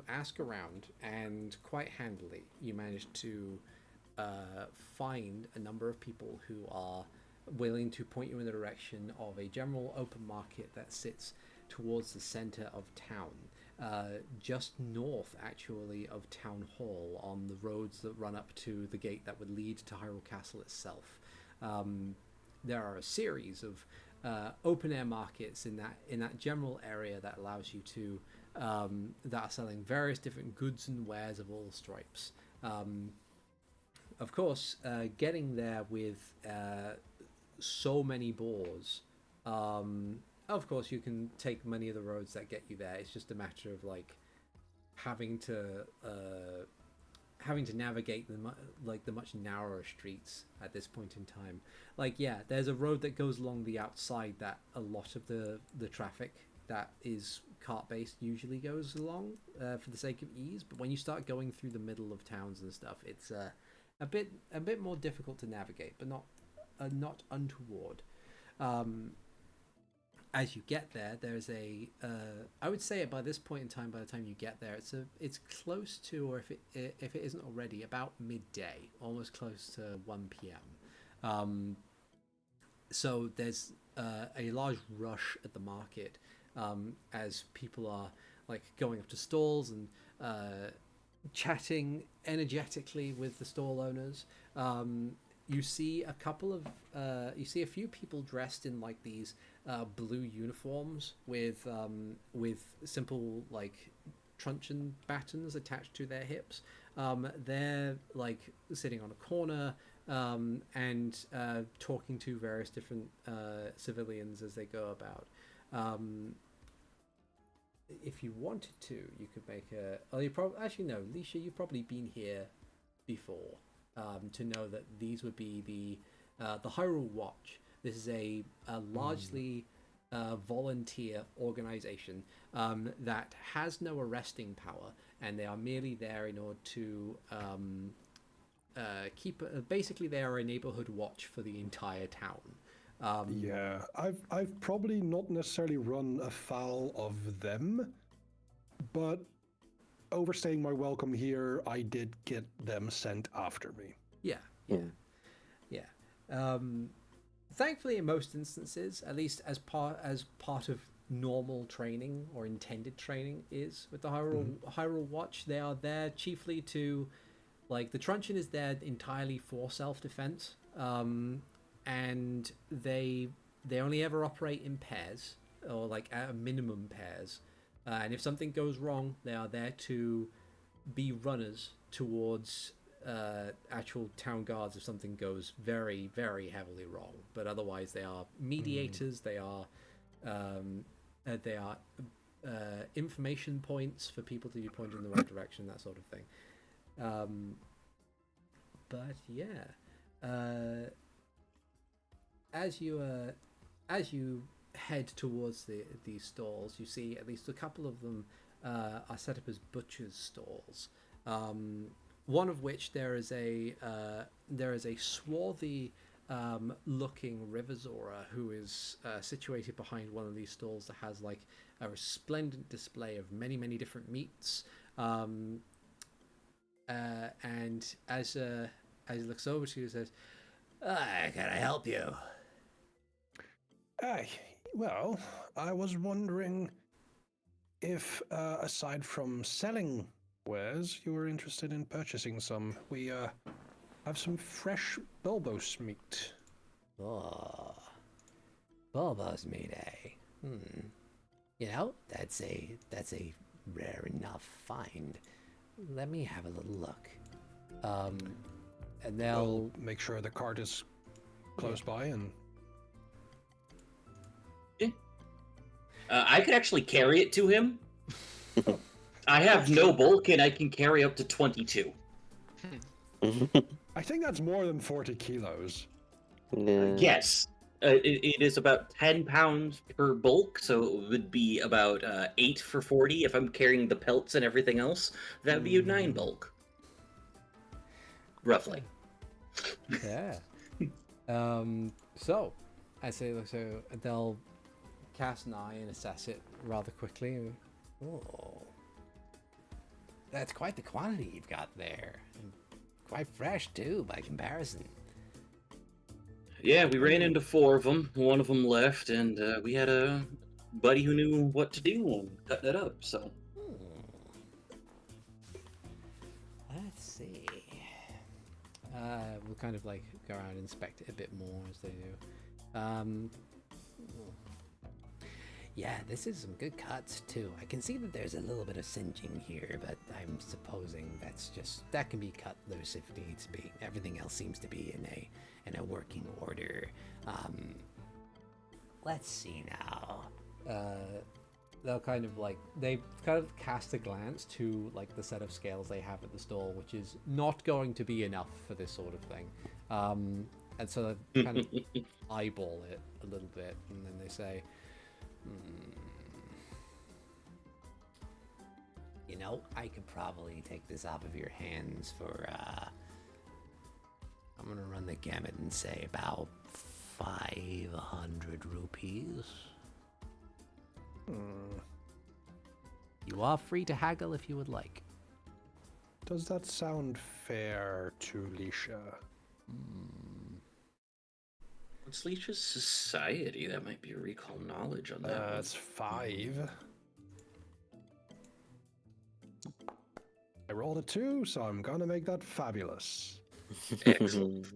ask around, and quite handily you manage to find a number of people who are willing to point you in the direction of a general open market that sits towards the center of town, just north actually of Town Hall, on the roads that run up to the gate that would lead to Hyrule Castle itself. There are a series of open air markets in that general area that allows you to that are selling various different goods and wares of all stripes. Of course, getting there with so many boars. of course, you can take many of the roads that get you there. It's just a matter of like having to navigate the much narrower streets at this point in time. Like, yeah, there's a road that goes along the outside that a lot of the traffic that is cart based usually goes along for the sake of ease. But when you start going through the middle of towns and stuff, it's a bit more difficult to navigate, but not untoward. As you get there, there's I would say by this point in time, by the time you get there, it's close to, or if it isn't already, about midday, almost close to 1 p.m. So there's a large rush at the market as people are like going up to stalls and chatting energetically with the stall owners. You see a few people dressed in like these blue uniforms with simple like truncheon battens attached to their hips. They're like sitting on a corner and talking to various different civilians as they go about. If you wanted to, you could make a. Oh, you probably actually no, Leisha, you've probably been here before. To know that these would be the Hyrule Watch. This is a largely volunteer organization that has no arresting power, and they are merely there in order to keep. Basically, they are a neighborhood watch for the entire town. Yeah, I've probably not necessarily run afoul of them, but overstaying my welcome here, I did get them sent after me. Yeah. Thankfully, in most instances, at least as part of normal training or intended training is with the Hyrule Watch, they are there chiefly to, like, the truncheon is there entirely for self-defense, and they only ever operate in pairs, or like at a minimum pairs. And if something goes wrong, they are there to be runners towards actual town guards if something goes very, very heavily wrong. But otherwise, they are mediators. They are information points for people to be pointed in the right direction, that sort of thing. But yeah, as you head towards these stalls, you see at least a couple of them are set up as butchers' stalls. One of which there is a swarthy looking Rivazora who is situated behind one of these stalls that has like a resplendent display of many different meats. And as he looks over to you, he says, "Can I help you?" Well, I was wondering if, aside from selling wares, you were interested in purchasing some. We have some fresh bulbous meat. Oh, bulbous meat, eh? You know, that's a rare enough find. Let me have a little look. And they'll make sure the cart is close by and. I could actually carry it to him. I have no bulk, and I can carry up to 22. I think that's more than 40 kilos. Yes. It is about 10 pounds per bulk, so it would be about 8 for 40 if I'm carrying the pelts and everything else. That would be a 9 bulk. Roughly. Yeah. So, I say, so they'll cast an eye and assess it rather quickly. Oh, that's quite the quantity you've got there. And quite fresh, too, by comparison. Yeah, we ran into 4 of them. One of them left, and we had a buddy who knew what to do and cut that up, so. Let's see. We'll kind of like go around and inspect it a bit more as they do. Yeah, this is some good cuts too. I can see that there's a little bit of singeing here, but I'm supposing that can be cut loose if it needs to be. Everything else seems to be in a working order. Let's see now. they'll kind of like they kind of cast a glance to like the set of scales they have at the stall, which is not going to be enough for this sort of thing. And so they kind of eyeball it a little bit, and then they say, "You know, I could probably take this off of your hands for I'm gonna run the gamut and say about 500 rupees." You are free to haggle if you would like. Does that sound fair to Lisha? What's Leech's society? That might be a recall knowledge on that one. That's 5. I rolled a 2, so I'm gonna make that fabulous. Excellent.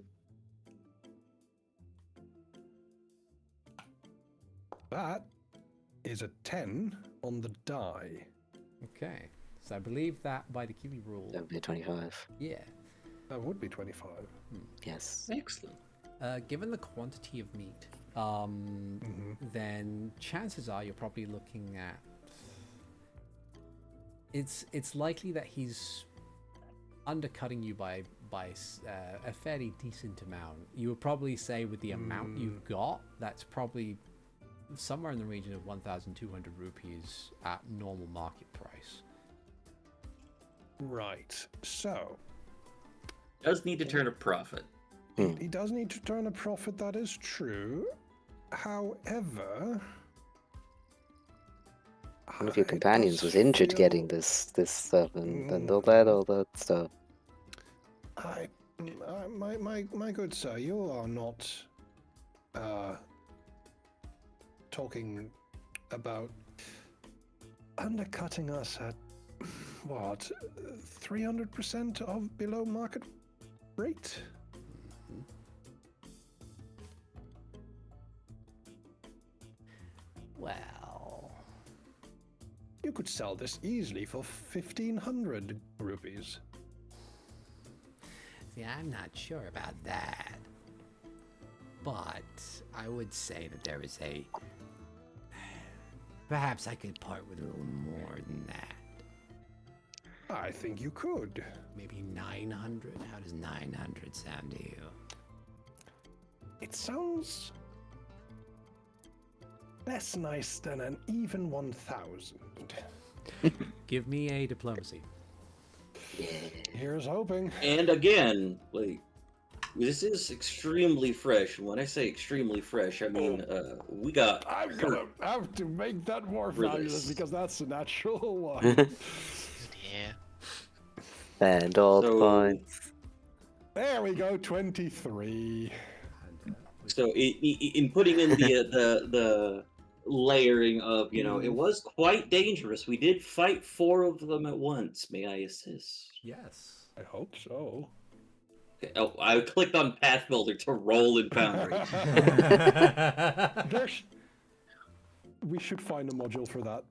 That is a 10 on the die. Okay, so I believe that by the Kiwi rule, That would be 25. yeah. That would be 25. Yes. Excellent. Given the quantity of meat, then chances are you're probably looking at. It's likely that he's undercutting you by a fairly decent amount. You would probably say with the amount you've got, that's probably somewhere in the region of 1,200 rupees at normal market price. Right. So Does need to turn a profit. he does need to turn a profit, that is true. However, One of your it companions does was injured feel- getting this stuff and all that stuff. My good sir, you are not talking about undercutting us at what 300% of below market rate? Well, You could sell this easily for 1,500 rupees. see, I'm not sure about that. But I would say that there is a. Perhaps I could part with a little more than that. I think you could. Maybe 900? How does 900 sound to you? It sounds less nice than an even 1,000. Give me a diplomacy. Here's hoping. And again, like, this is extremely fresh. When I say extremely fresh, I mean we got. I'm gonna have to make that more For fabulous this. because that's a natural one. Yeah. And all So- points. There we go, 23. So in putting in the layering of, it was quite dangerous. We did fight 4 of them at once. May I assist? Yes. I hope so. Okay. Oh, I clicked on Path Builder to roll in Foundry. We should find a module for that.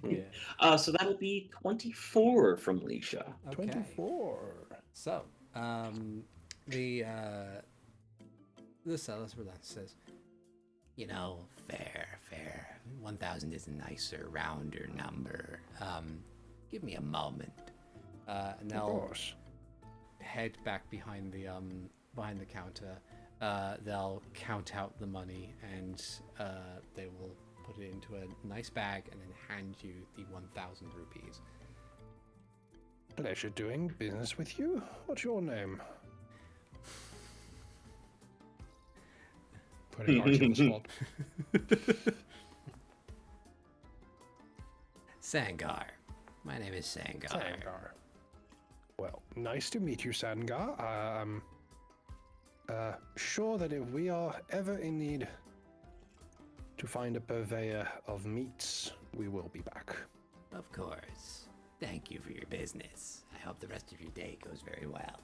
Yeah. So that'll be 24 from Leisha. Okay. 24. So, the seller says, fair. 1,000 is a nicer, rounder number. Give me a moment. And Of they'll course. head back behind the counter. They'll count out the money and they will put it into a nice bag and then hand you the 1,000 rupees. Pleasure doing business with you. What's your name? Putting Archie on the spot. Sangar. My name is Sangar. Sangar. Well, nice to meet you, Sangar. I'm sure that if we are ever in need to find a purveyor of meats, we will be back. Of course. Thank you for your business. I hope the rest of your day goes very well.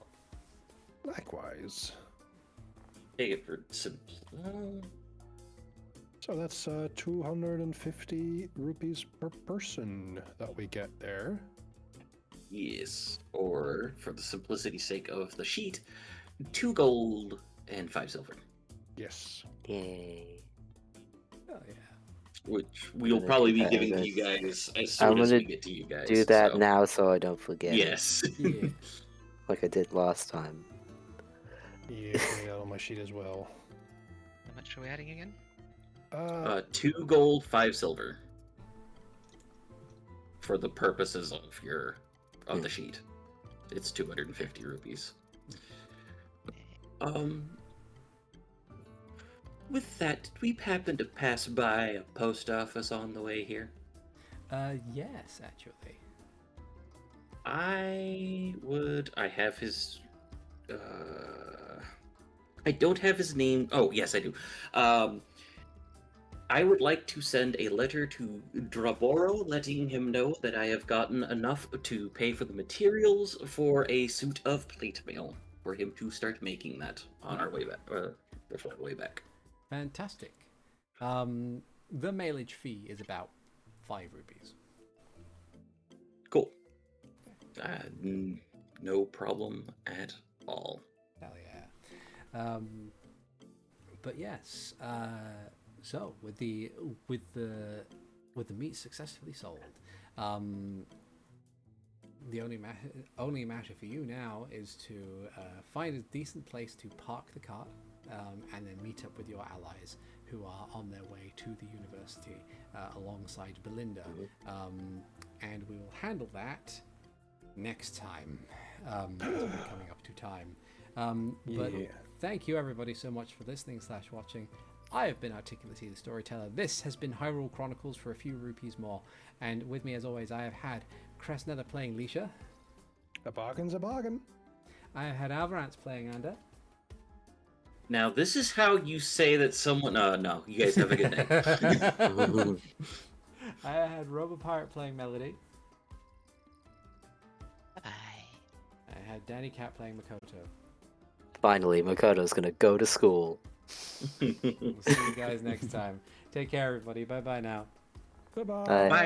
Likewise. Take it for simple. So that's 250 rupees per person that we get there. Yes. Or, for the simplicity's sake of the sheet, 2 gold and 5 silver. Yes. Yay. Oh yeah. which we'll gonna probably do be that giving to as- you guys as I'm soon as gonna we get to you guys. Do that so. now so I don't forget it, Yes. Yeah. like I did last time. Yeah, put it out on my sheet as well. How much are we adding again? 2 gold, 5 silver. For the purposes of the sheet. It's 250 rupees. With that, did we happen to pass by a post office on the way here? Yes, actually. I have his, I don't have his name. Oh, yes, I do. I would like to send a letter to Draboro letting him know that I have gotten enough to pay for the materials for a suit of plate mail for him to start making that on our way back, before the way back. Fantastic. The mailage fee is about 5 rupees. Cool. No problem at all. Hell yeah. But yes. So with the meat successfully sold, the only matter for you now is to find a decent place to park the cart, and then meet up with your allies who are on their way to the university alongside Belinda, and we will handle that next time, as we're coming up to time. But thank you everybody so much for listening / watching. I have been Articulate the Storyteller. This has been Hyrule Chronicles for a few rupees more. And with me, as always, I have had Cressnether playing Leisha. A bargain's a bargain. I have had Alvarance playing Ander. Now, this is how you say that someone... no, you guys have a good night. I had Robopirate playing Melody. Bye. I had Danny Cat playing Makoto. Finally, Makoto's gonna go to school. We'll see you guys next time. Take care, everybody. Bye-bye now. Goodbye. Bye. Bye.